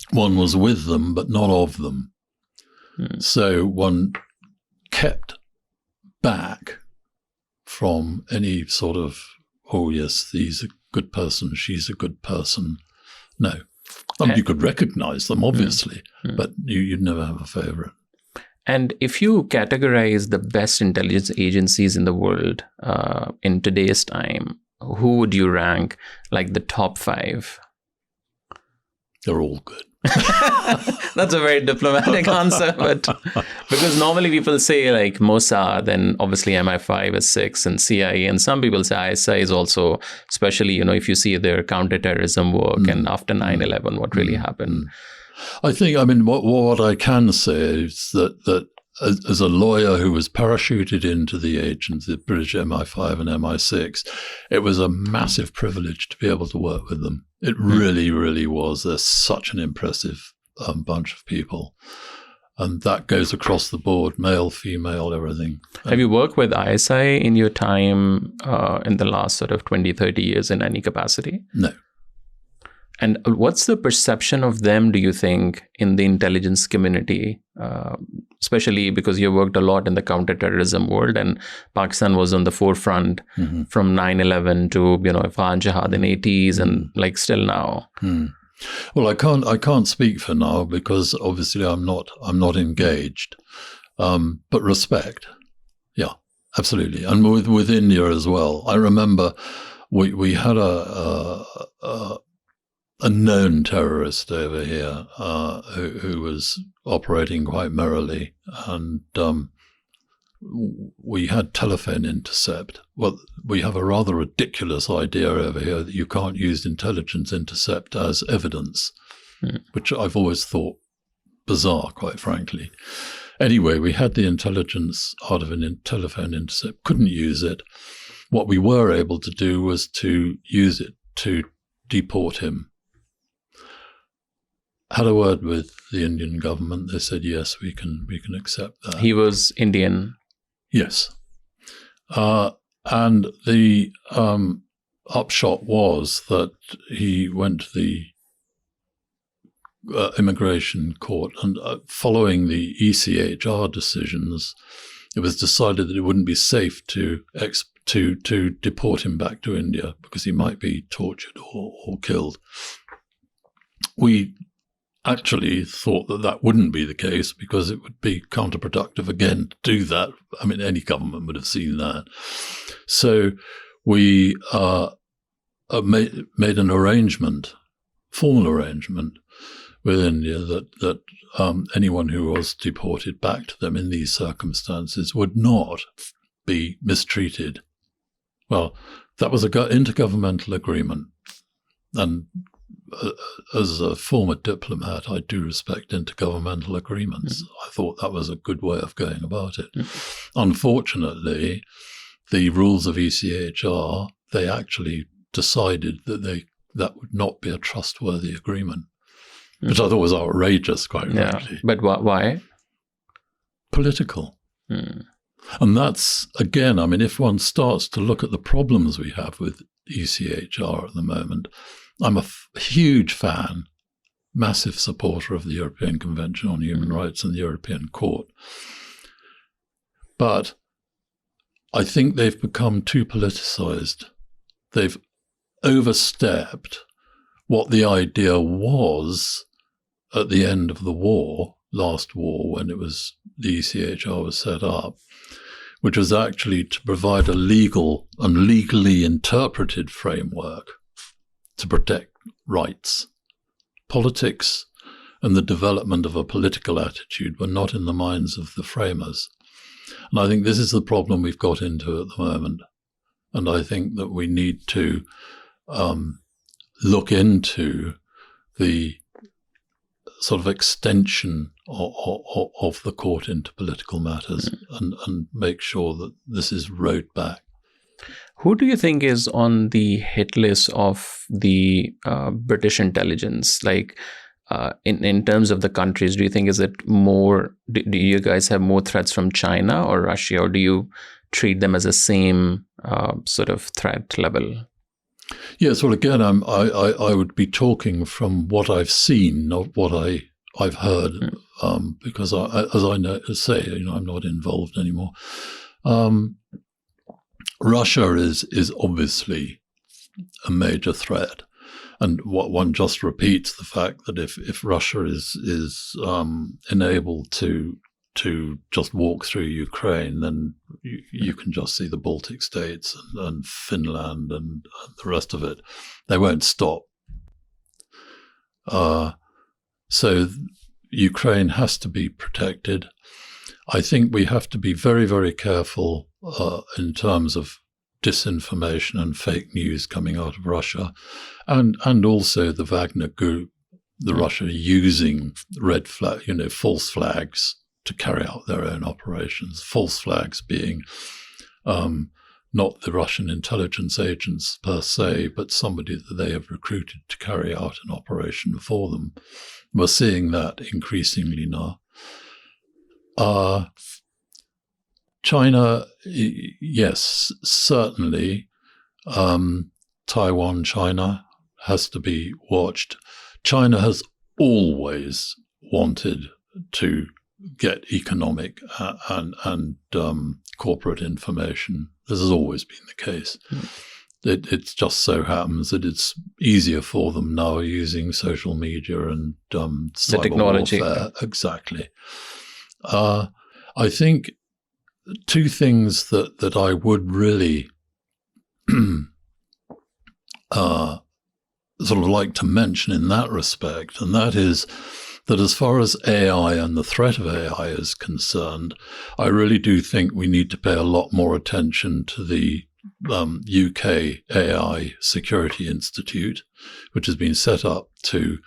one was with them, but not of them. So one kept back from any sort of, oh, yes, he's a good person, she's a good person. No. You could recognize them, obviously, but you'd never have a favorite. And if you categorize the best intelligence agencies in the world in today's time, who would you rank like the top 5? They're all good. That's a very diplomatic answer, but because normally people say like Mossad, then obviously MI5 is 6 and CIA, and some people say ISI is also, especially, if you see their counterterrorism work and after 9/11, what really happened. I think, what I can say is that as a lawyer who was parachuted into the agents, the British MI5 and MI6, it was a massive privilege to be able to work with them. It really, really was. They're such an impressive bunch of people. And that goes across the board, male, female, everything. Have you worked with ISI in your time in the last sort of 20, 30 years in any capacity? No. And what's the perception of them, do you think, in the intelligence community, especially because you worked a lot in the counterterrorism world, and Pakistan was on the forefront from 9/11 to, Afghan jihad in 80s and like still now? Well, I can't speak for now because obviously I'm not engaged. But respect, yeah, absolutely, and with India as well. I remember we had a known terrorist over here who was operating quite merrily, and we had telephone intercept. Well, we have a rather ridiculous idea over here that you can't use intelligence intercept as evidence, which I've always thought bizarre, quite frankly. Anyway, we had the intelligence out of a telephone intercept, couldn't use it. What we were able to do was to use it to deport him. Had a word with the Indian government. They said, yes, we can accept that. He was Indian? Yes. And the upshot was that he went to the immigration court, and following the ECHR decisions, it was decided that it wouldn't be safe to deport him back to India because he might be tortured or killed. We actually thought that wouldn't be the case because it would be counterproductive again to do that. Any government would have seen that. So we made an arrangement, formal arrangement with India that anyone who was deported back to them in these circumstances would not be mistreated. Well, that was an intergovernmental agreement. And as a former diplomat, I do respect intergovernmental agreements. I thought that was a good way of going about it. Unfortunately, the rules of ECHR, they actually decided that would not be a trustworthy agreement, which I thought was outrageous, quite frankly. But why? Political. And that's, again, I mean, if one starts to look at the problems we have with ECHR at the moment, I'm a huge fan, massive supporter of the European Convention on Human Rights and the European Court. But I think they've become too politicized. They've overstepped what the idea was at the end of the war, last war, when it was the ECHR was set up, which was actually to provide a legal and legally interpreted framework to protect rights. Politics and the development of a political attitude were not in the minds of the framers. And I think this is the problem we've got into at the moment. And I think that we need to look into the sort of extension of the court into political matters and make sure that this is rowed back. Who do you think is on the hit list of the British intelligence? Like, in terms of the countries, do you think is it more? Do you guys have more threats from China or Russia, or do you treat them as the same sort of threat level? Yes. Well, again, I would be talking from what I've seen, not what I've heard, because as I say, I'm not involved anymore. Russia is obviously a major threat, and what one just repeats the fact that if Russia is enabled to just walk through Ukraine, then you can just see the Baltic states and Finland and the rest of it. They won't stop. So Ukraine has to be protected. I think we have to be very, very careful in terms of disinformation and fake news coming out of Russia, and also the Wagner Group, the Russia using red flag, false flags to carry out their own operations. False flags being not the Russian intelligence agents per se, but somebody that they have recruited to carry out an operation for them. We're seeing that increasingly now. China, yes, certainly. Taiwan, China has to be watched. China has always wanted to get economic and corporate information. This has always been the case. It just so happens that it's easier for them now using social media and cyber technology. Warfare. Exactly. I think two things that I would really sort of like to mention in that respect, and that is that as far as AI and the threat of AI is concerned, I really do think we need to pay a lot more attention to the UK AI Security Institute, which has been set up to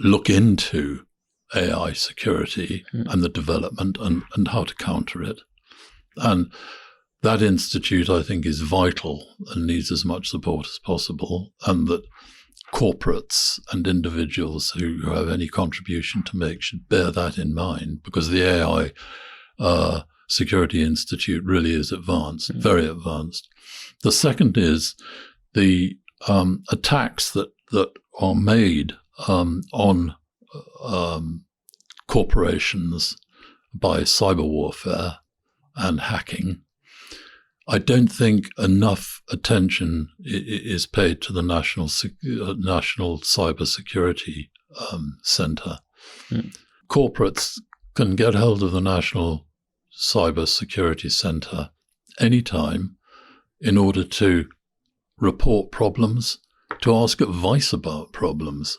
look into AI security and the development and how to counter it. And that institute, I think, is vital and needs as much support as possible, and that corporates and individuals who have any contribution to make should bear that in mind, because the AI Security Institute really is advanced, very advanced. The second is the attacks that are made on corporations by cyber warfare and hacking. I don't think enough attention is paid to the National Cyber Security Centre. Corporates can get hold of the National Cyber Security Centre anytime in order to report problems, to ask advice about problems.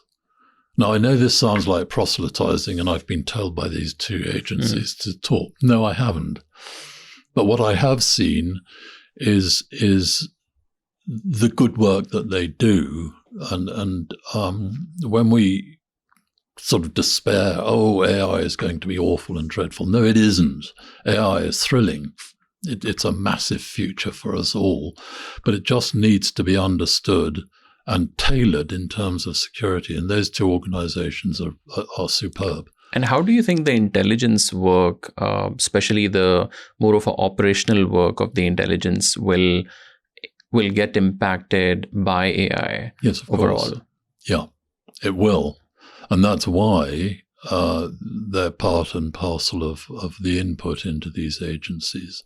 Now, I know this sounds like proselytizing, and I've been told by these two agencies to talk. No, I haven't. But what I have seen is the good work that they do. And when we sort of despair, oh, AI is going to be awful and dreadful. No, it isn't. AI is thrilling. It's a massive future for us all, but it just needs to be understood and tailored in terms of security. And those two organizations are superb. And how do you think the intelligence work, especially the more of an operational work of the intelligence, will get impacted by AI? Yes, of overall? Course. Yeah, it will. And that's why they're part and parcel of the input into these agencies.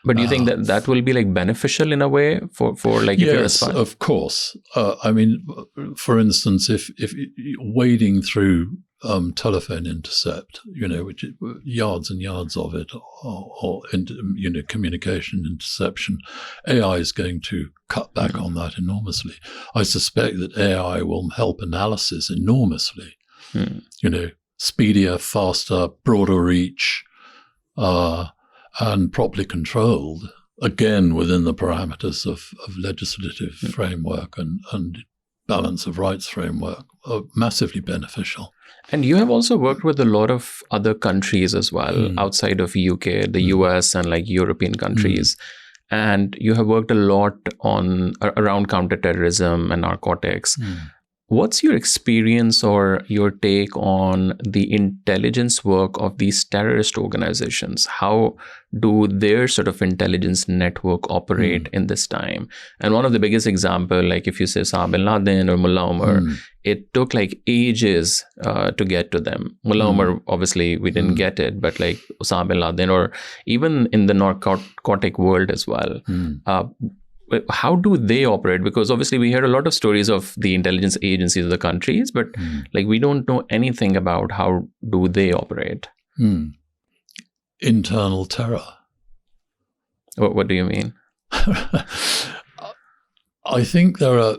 But do you think that will be like beneficial in a way for like if you're a spy? Yes, of course. I mean, for instance, if you're wading through telephone intercept, which is yards and yards of it, or communication interception, AI is going to cut back on that enormously. I suspect that AI will help analysis enormously. Speedier, faster, broader reach, and properly controlled, again within the parameters of legislative framework and balance of rights framework, are massively beneficial. And you have also worked with a lot of other countries as well, outside of UK, the US, and like European countries. And you have worked a lot around counterterrorism and narcotics. What's your experience or your take on the intelligence work of these terrorist organizations? How do their sort of intelligence network operate in this time? And one of the biggest example, like if you say Osama bin Laden or Mullah Omar, it took like ages to get to them. Mullah Omar, obviously, we didn't get it, but like Osama bin Laden, or even in the narcotic world as well. How do they operate? Because obviously we hear a lot of stories of the intelligence agencies of the countries, but like we don't know anything about how do they operate. Internal terror. What do you mean? I think there are...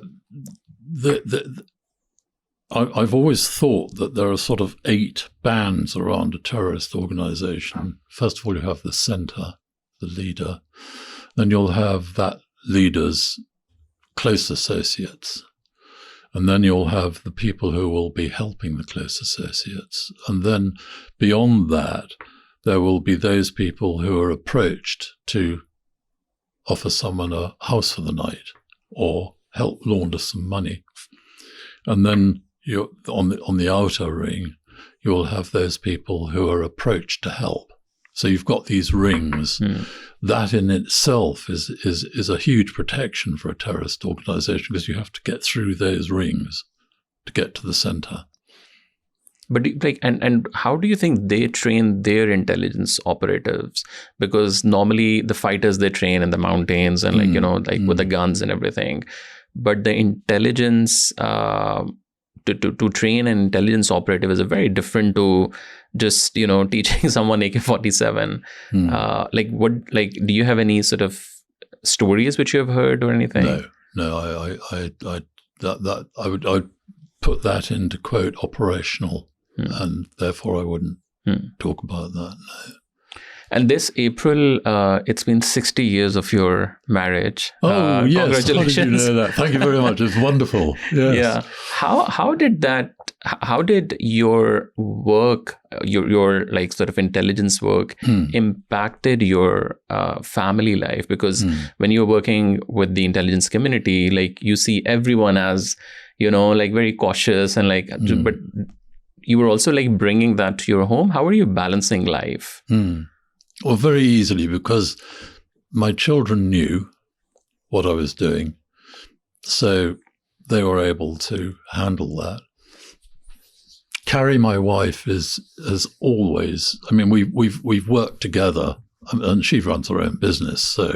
I've always thought that there are sort of 8 bands around a terrorist organization. First of all, you have the center, the leader. Then you'll have that leaders' close associates. And then you'll have the people who will be helping the close associates. And then beyond that, there will be those people who are approached to offer someone a house for the night or help launder some money. And then you're on the outer ring, you'll have those people who are approached to help. So you've got these rings. That in itself is a huge protection for a terrorist organization, because you have to get through those rings to get to the center. But like, and how do you think they train their intelligence operatives? Because normally the fighters, they train in the mountains and like, with the guns and everything. But the intelligence, to train an intelligence operative is very different to just, teaching someone AK-47. Do you have any sort of stories which you have heard or anything? No, I would put that into quote operational, and therefore I wouldn't talk about that. No. And this April, it's been 60 years of your marriage. Oh, yes. Congratulations. How did you know that? Thank you very much. It's wonderful. Yes. Yeah. How did your work, your like sort of intelligence work impacted your family life? Because when you're working with the intelligence community, like you see everyone as, like very cautious and like, but you were also like bringing that to your home. How are you balancing life? Well, very easily, because my children knew what I was doing, so they were able to handle that. Carrie, my wife, has always. I mean, we've worked together, and she runs her own business, so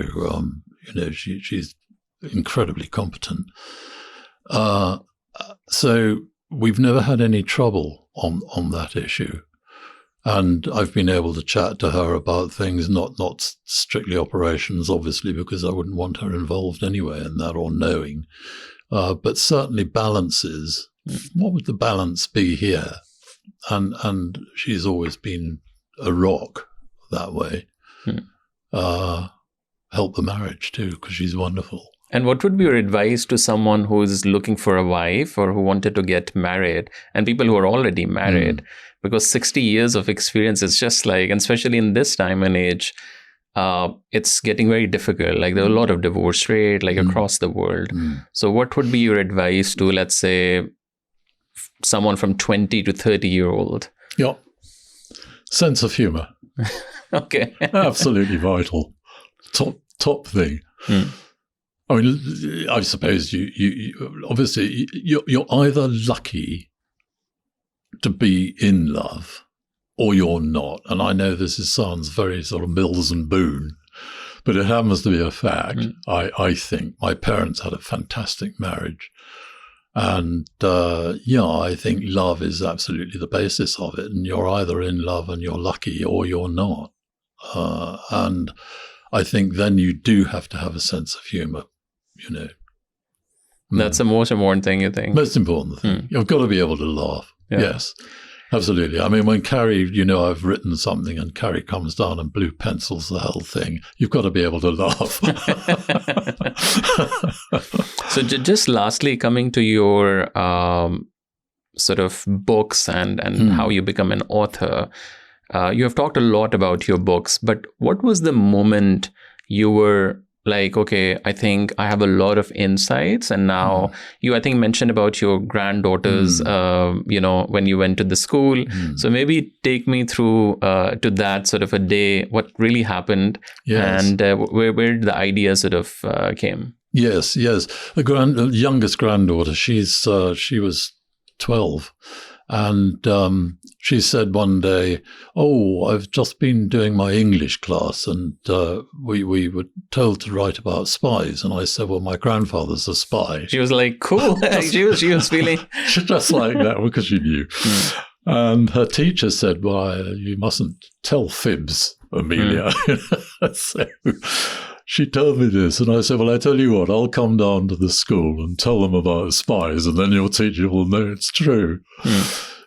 she's incredibly competent. So we've never had any trouble on that issue. And I've been able to chat to her about things, not strictly operations, obviously, because I wouldn't want her involved anyway in that or knowing. But certainly balances. What would the balance be here? And she's always been a rock that way. Help the marriage too, because she's wonderful. And what would be your advice to someone who's looking for a wife or who wanted to get married, and people who are already married? Because 60 years of experience is just like, and especially in this time and age, it's getting very difficult. Like there are a lot of divorce rate, like across the world. So what would be your advice to, let's say, someone from 20 to 30-year-old? Yeah. Sense of humor. Okay. Absolutely vital. Top thing. I mean, I suppose you obviously you're either lucky to be in love or you're not. And I know this sounds very sort of Mills and Boone, but it happens to be a fact. I think my parents had a fantastic marriage. And I think love is absolutely the basis of it. And you're either in love and you're lucky or you're not. And I think then you do have to have a sense of humor, That's the most important thing, you think? Most important thing. You've got to be able to laugh. Yeah. Yes, absolutely. I mean, when Carrie, I've written something and Carrie comes down and blue pencils the whole thing, you've got to be able to laugh. So just lastly, coming to your sort of books and how you become an author, you have talked a lot about your books, but what was the moment you were like, okay, I think I have a lot of insights, and now you, I think, mentioned about your granddaughters, when you went to the school. So maybe take me through to that sort of a day, what really happened, and where did the idea sort of came? Yes. The youngest granddaughter, she was 12. And she said one day, I've just been doing my English class, and we were told to write about spies. And I said, well, my grandfather's a spy. She was like, cool. she was feeling... Just like that, because she knew. And her teacher said, well, you mustn't tell fibs, Amelia. So she told me this, and I said, well, I tell you what, I'll come down to the school and tell them about spies, and then your teacher will know it's true.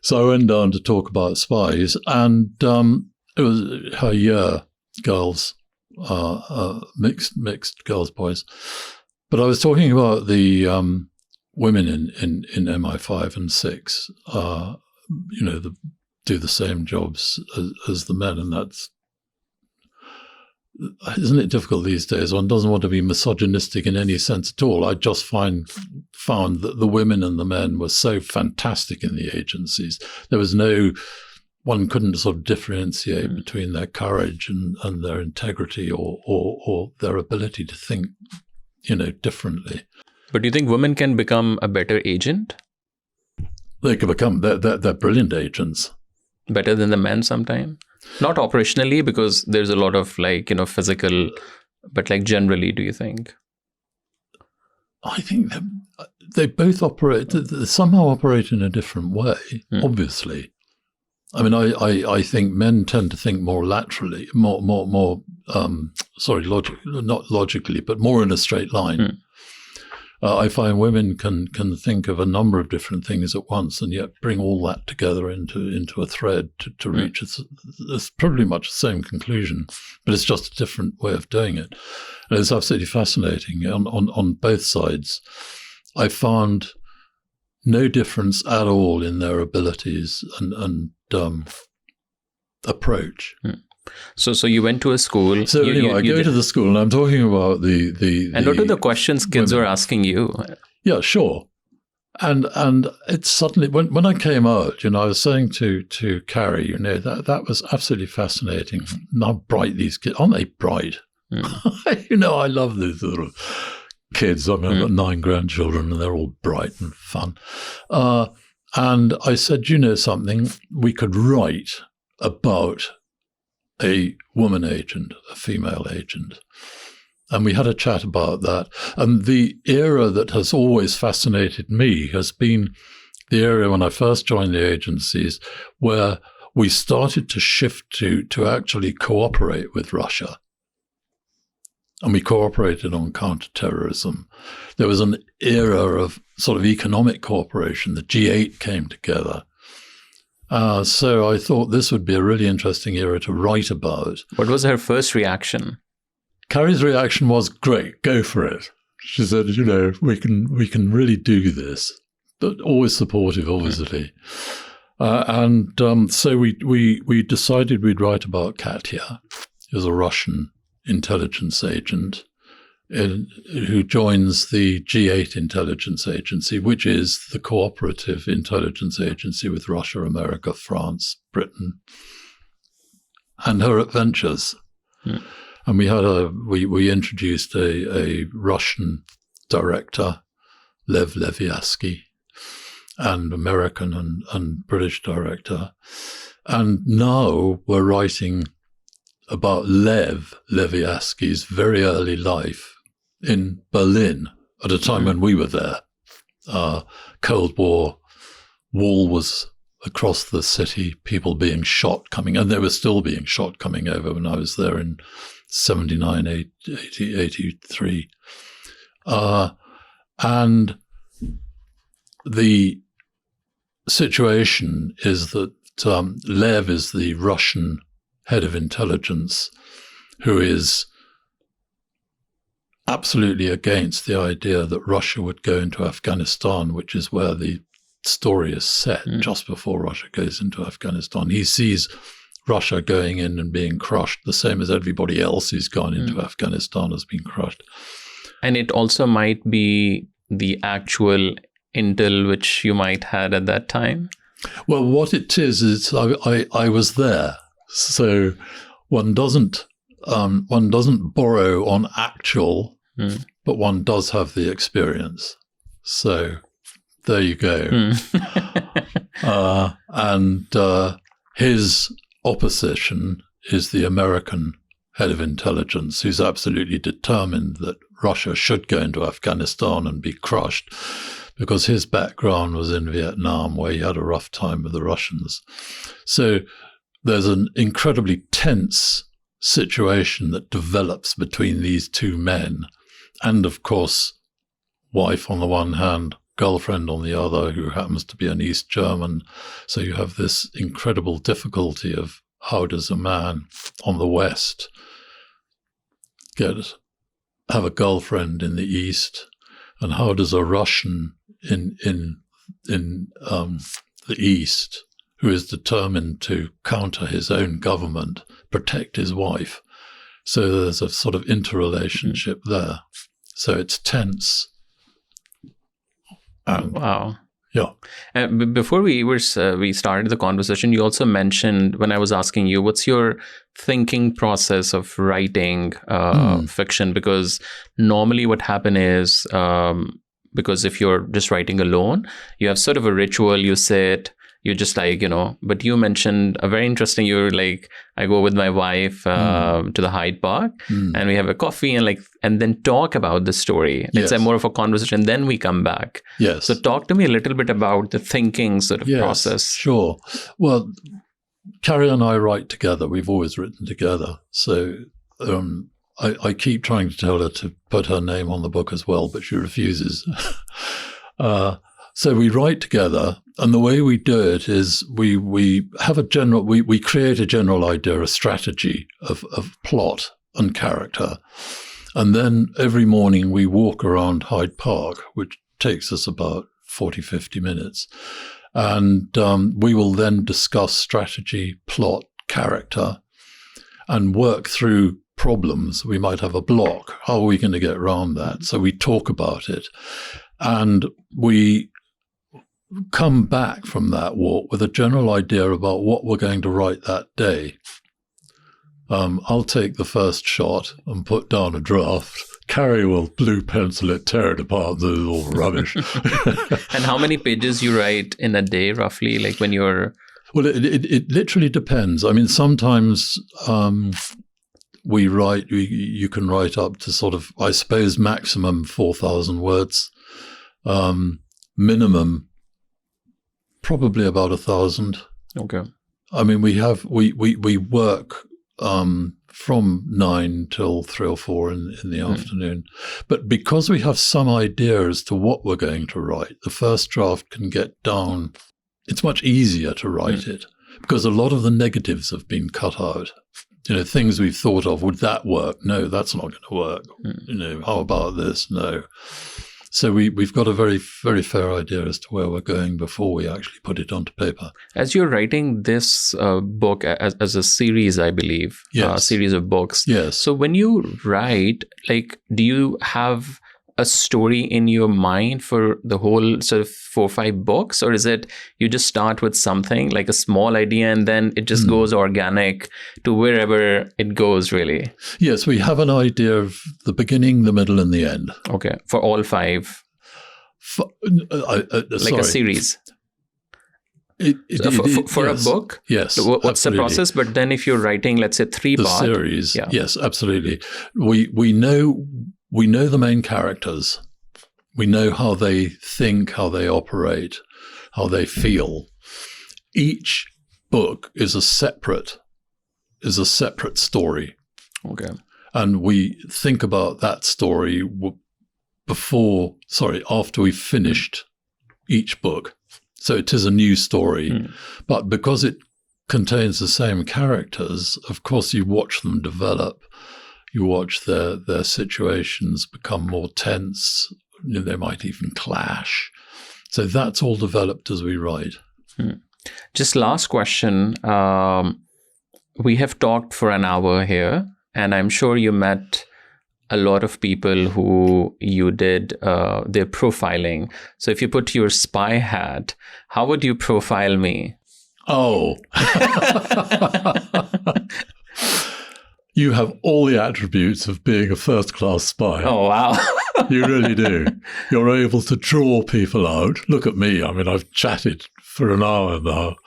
So I went down to talk about spies, and it was her year, girls, mixed girls, boys. But I was talking about the women in MI5 and 6, do the same jobs as the men, and that's, isn't it difficult these days? One doesn't want to be misogynistic in any sense at all. I just found that the women and the men were so fantastic in the agencies. There was one couldn't sort of differentiate between their courage and their integrity or their ability to think, differently. But do you think women can become a better agent? They can become, they're brilliant agents. Better than the men sometimes? Not operationally, because there's a lot of physical, but generally, do you think? I think they both somehow operate in a different way, obviously. I mean, I think men tend to think more laterally, not logically, but more in a straight line. I find women can think of a number of different things at once and yet bring all that together into a thread to reach it's probably much the same conclusion, but it's just a different way of doing it. And it's absolutely fascinating on both sides. I found no difference at all in their abilities and approach. So you went to a school. So anyway, I go to the school, and I'm talking about the and what are the questions kids were asking you? Yeah, sure. And it's suddenly when I came out, I was saying to Carrie, that was absolutely fascinating. How bright these kids aren't they bright? I love these little kids. I mean, I've got 9 grandchildren, and they're all bright and fun. And I said, something, we could write about a woman agent, a female agent. And we had a chat about that. And the era that has always fascinated me has been the area when I first joined the agencies where we started to shift to actually cooperate with Russia. And we cooperated on counterterrorism. There was an era of sort of economic cooperation. The G8 came together. So I thought this would be a really interesting era to write about. What was her first reaction? Carrie's reaction was, great, go for it. She said, we can really do this. But always supportive, obviously. So we decided we'd write about Katya, who's a Russian intelligence agent who joins the G8 intelligence agency, which is the cooperative intelligence agency with Russia, America, France, Britain, and her adventures. And we introduced a Russian director, Lev Leviatsky, and American and British director. And now we're writing about Lev Leviatsky's very early life in Berlin at a time when we were there. Cold War, wall was across the city, people being shot coming, and they were still being shot coming over when I was there in 79, 80, 83. And the situation is that Lev is the Russian head of intelligence who is absolutely against the idea that Russia would go into Afghanistan, which is where the story is set, just before Russia goes into Afghanistan. He sees Russia going in and being crushed, the same as everybody else who's gone into Afghanistan has been crushed. And it also might be the actual intel which you might had at that time? Well, what it is I was there. So one doesn't borrow on actual, but one does have the experience. So there you go. And his opposition is the American head of intelligence, who's absolutely determined that Russia should go into Afghanistan and be crushed, because his background was in Vietnam, where he had a rough time with the Russians. So there's an incredibly tense situation that develops between these two men. And of course, wife on the one hand, girlfriend on the other, who happens to be an East German. So you have this incredible difficulty of how does a man on the West have a girlfriend in the East, and how does a Russian in the East, who is determined to counter his own government, protect his wife. So there's a sort of interrelationship there. So it's tense. Wow. Yeah. Before we started the conversation, you also mentioned, when I was asking you, what's your thinking process of writing fiction? Because normally what happens is, because if you're just writing alone, you have sort of a ritual, you sit, you're just like, but you mentioned a very interesting, you're like, I go with my wife to the Hyde Park and we have a coffee and then talk about the story. Yes. It's more of a conversation. Then we come back. Yes. So talk to me a little bit about the thinking sort of process. Sure. Well, Carrie and I write together. We've always written together. So I keep trying to tell her to put her name on the book as well, but she refuses. So we write together, and the way we do it is we have we create a general idea, a strategy of plot and character. And then every morning we walk around Hyde Park, which takes us about 40, 50 minutes. And we will then discuss strategy, plot, character, and work through problems. We might have a block. How are we going to get around that? So we talk about it. And we come back from that walk with a general idea about what we're going to write that day. I'll take the first shot and put down a draft. Carrie will blue pencil it, tear it apart, this is all rubbish. And how many pages you write in a day, roughly, like when you're... Well, it literally depends. I mean, sometimes you can write up to sort of, I suppose, maximum 4,000 words. Minimum, probably about 1,000. Okay. I mean, we work from 9 till 3 or 4 in the afternoon. But because we have some idea as to what we're going to write, the first draft can get down. It's much easier to write it because a lot of the negatives have been cut out. Things we've thought of, would that work? No, that's not going to work. How about this? No. So we've got a very, very fair idea as to where we're going before we actually put it onto paper. As you're writing this book as a series, I believe, a series of books. Yes. So when you write, do you have a story in your mind for the whole sort of 4 or 5 books, or is it you just start with something like a small idea and then it just goes organic to wherever it goes, really? Yes, we have an idea of the beginning, the middle, and the end. Okay, for all 5, a series. For a book? Yes. What's absolutely. the process? But then if you're writing, let's say 3 parts. The series, yes, absolutely. We know the main characters. We know how they think, how they operate, how they feel. Each book is a separate story. Okay. And we think about that story after we've finished each book. So it is a new story. But because it contains the same characters, of course you watch them develop. You watch their situations become more tense. They might even clash. So that's all developed as we write. Just last question. We have talked for an hour here, and I'm sure you met a lot of people who you did their profiling. So if you put your spy hat, how would you profile me? Oh. You have all the attributes of being a first-class spy. Oh, wow. You really do. You're able to draw people out. Look at me. I mean, I've chatted for an hour now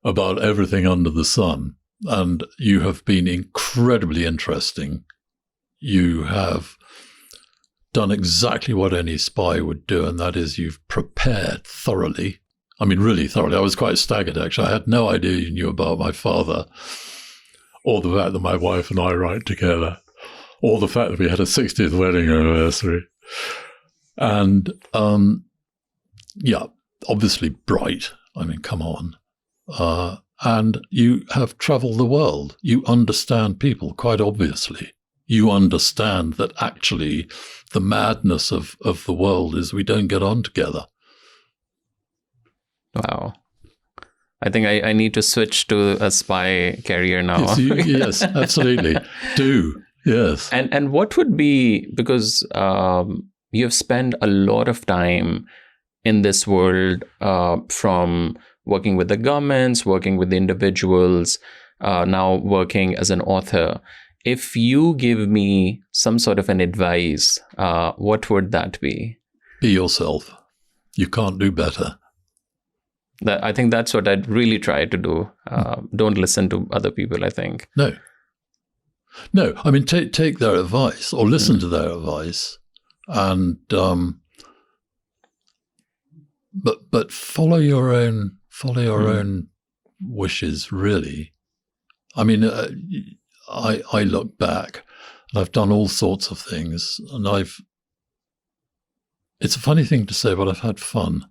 about everything under the sun, and you have been incredibly interesting. You have done exactly what any spy would do, and that is you've prepared thoroughly. I mean, really thoroughly. I was quite staggered, actually. I had no idea you knew about my father, or the fact that my wife and I write together, or the fact that we had a 60th wedding anniversary. And, obviously bright. I mean, come on. And you have traveled the world. You understand people, quite obviously. You understand that actually the madness of the world is we don't get on together. Wow. I think I need to switch to a spy career now. Yes, absolutely. Do. Yes. And what would be, because you have spent a lot of time in this world, from working with the governments, working with the individuals, now working as an author. If you give me some sort of an advice, what would that be? Be yourself. You can't do better. I think that's what I'd really try to do. Don't listen to other people, I think. No. I mean, take their advice or listen to their advice, and but follow your own wishes. Really, I mean, I look back and I've done all sorts of things, and it's a funny thing to say, but I've had fun.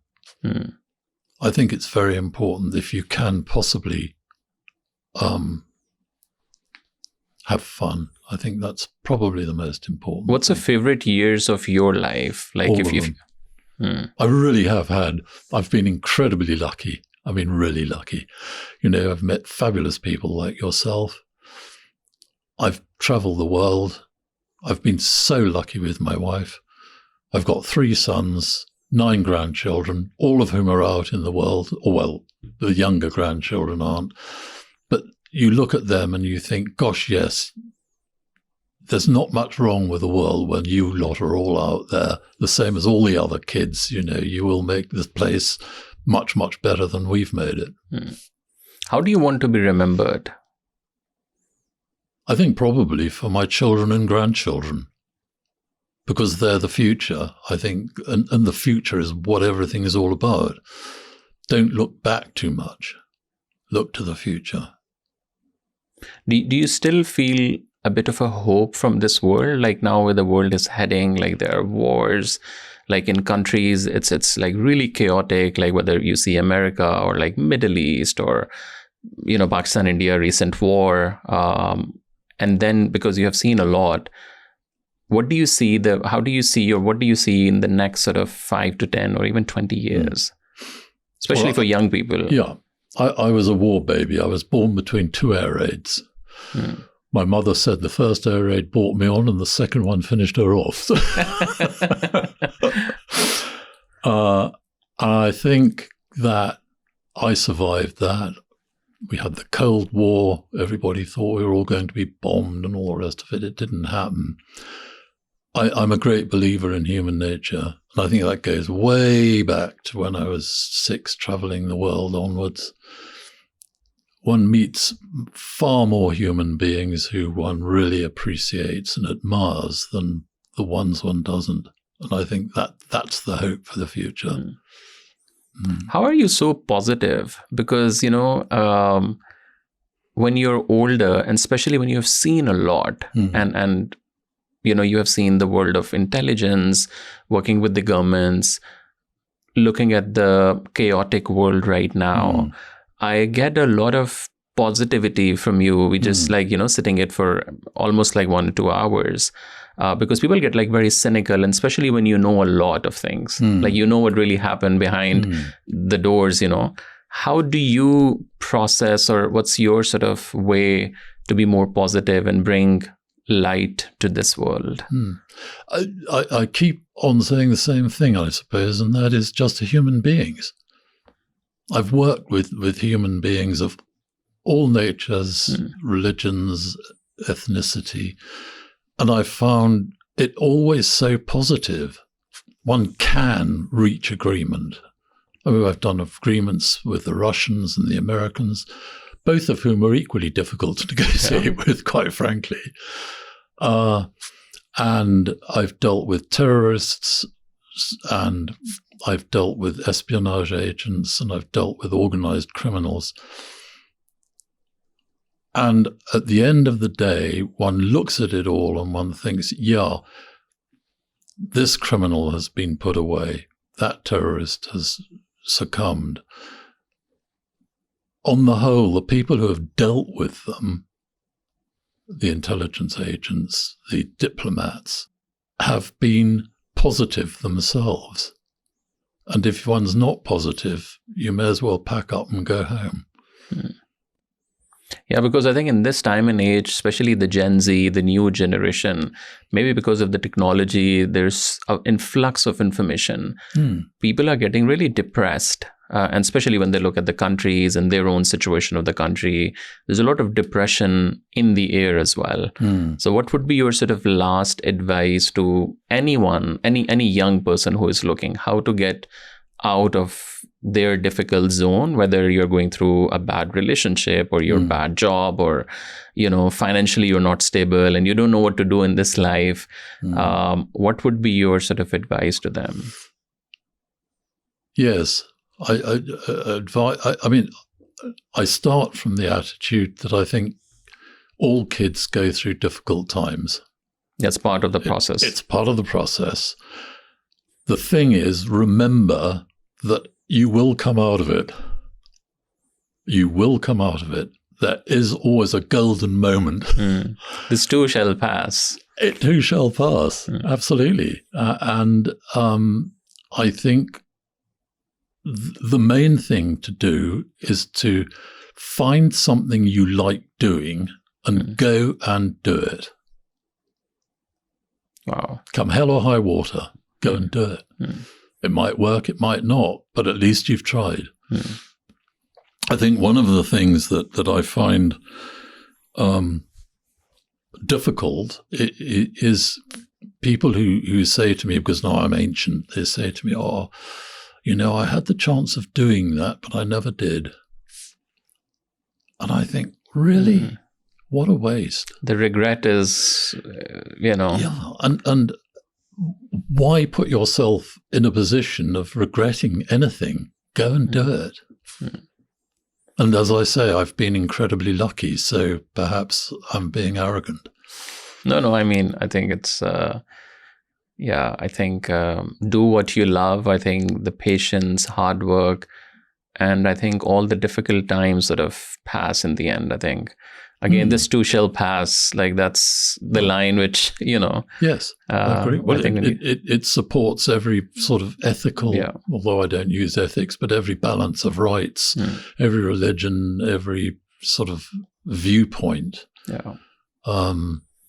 I think it's very important if you can possibly have fun. I think that's probably the most important. What's the favorite years of your life? Like, all of them. I really have had. I've been incredibly lucky. I mean, really lucky. I've met fabulous people like yourself. I've traveled the world. I've been so lucky with my wife. I've got 3 sons, 9 grandchildren, all of whom are out in the world. Or, well, the younger grandchildren aren't. But you look at them and you think, gosh, yes, there's not much wrong with the world when you lot are all out there, the same as all the other kids. You will make this place much, much better than we've made it. How do you want to be remembered? I think probably for my children and grandchildren, because they're the future, I think, and the future is what everything is all about. Don't look back too much. look to the future. Do you still feel a bit of a hope from this world? Like now where the world is heading, like there are wars, like in countries, it's like really chaotic, like whether you see America or like Middle East or, Pakistan, India, recent war. And then because you have seen a lot, what do you see in the next sort of 5 to 10 or even 20 years, especially for young people? Yeah. I was a war baby. I was born between 2 air raids. My mother said the first air raid brought me on and the second one finished her off. I think that I survived that. We had the Cold War. Everybody thought we were all going to be bombed and all the rest of it. It didn't happen. I'm a great believer in human nature. And I think that goes way back to when I was 6, traveling the world onwards. One meets far more human beings who one really appreciates and admires than the ones one doesn't. And I think that's the hope for the future. How are you so positive? Because, when you're older, and especially when you've seen a lot, and you have seen the world of intelligence, working with the governments, looking at the chaotic world right now, I get a lot of positivity from you. We just sitting it for almost like 1 or 2 hours. Because people get like very cynical, and especially when you know a lot of things, like what really happened behind the doors, How do you process, or what's your sort of way to be more positive and bring light to this world? I keep on saying the same thing, I suppose, and that is just human beings. I've worked with human beings of all natures, religions, ethnicity, and I found it always so positive. One can reach agreement. I mean, I've done agreements with the Russians and the Americans, both of whom are equally difficult to negotiate with, quite frankly. And I've dealt with terrorists, and I've dealt with espionage agents, and I've dealt with organized criminals. And at the end of the day, one looks at it all and one thinks, yeah, this criminal has been put away. That terrorist has succumbed. On the whole, the people who have dealt with them, the intelligence agents, the diplomats, have been positive themselves. And if one's not positive, you may as well pack up and go home. Yeah, because I think in this time and age, especially the Gen Z, the new generation, maybe because of the technology, there's an influx of information. People are getting really depressed, and especially when they look at the countries and their own situation of the country, there's a lot of depression in the air as well. So what would be your sort of last advice to anyone, any young person who is looking, how to get out of their difficult zone, whether you're going through a bad relationship or your bad job, or, financially you're not stable and you don't know what to do in this life. What would be your sort of advice to them? Yes, I start from the attitude that I think all kids go through difficult times. That's part of the process. It's part of the process. The thing is, remember that you will come out of it. You will come out of it. There is always a golden moment. This too shall pass. It too shall pass. Absolutely. And I think the main thing to do is to find something you like doing and go and do it. Wow. Come hell or high water, go and do it. It might work, it might not, but at least you've tried. I think one of the things that I find difficult is people who say to me, because now I'm ancient, they say to me, I had the chance of doing that, but I never did. And I think, really? What a waste. The regret is, Yeah, and why put yourself in a position of regretting anything? Go and do it. And as I say, I've been incredibly lucky, so perhaps I'm being arrogant. No, I mean, I think it's, I think do what you love. I think the patience, hard work, and I think all the difficult times sort of pass in the end, I think. Again, this too shall pass. Like that's the line which, Yes, I agree. Well, I think it supports every sort of ethical, although I don't use ethics, but every balance of rights, every religion, every sort of viewpoint. Yeah.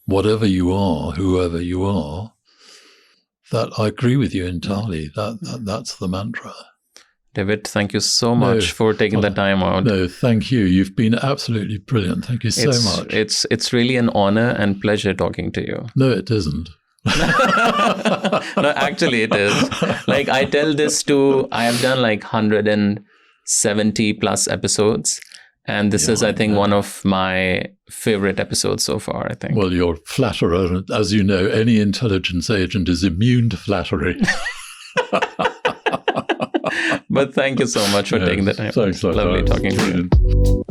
Whatever you are, whoever you are, that I agree with you entirely. That's the mantra. David, thank you so much for taking the time out. No, thank you. You've been absolutely brilliant. Thank you so much. It's really an honor and pleasure talking to you. No, it isn't. No, actually it is. Like I tell this I have done like 170 plus episodes. And this is, I think, one of my favorite episodes so far, I think. Well, you're a flatterer. As you know, any intelligence agent is immune to flattery. But thank you so much for taking the time. Thanks, lovely talking to you.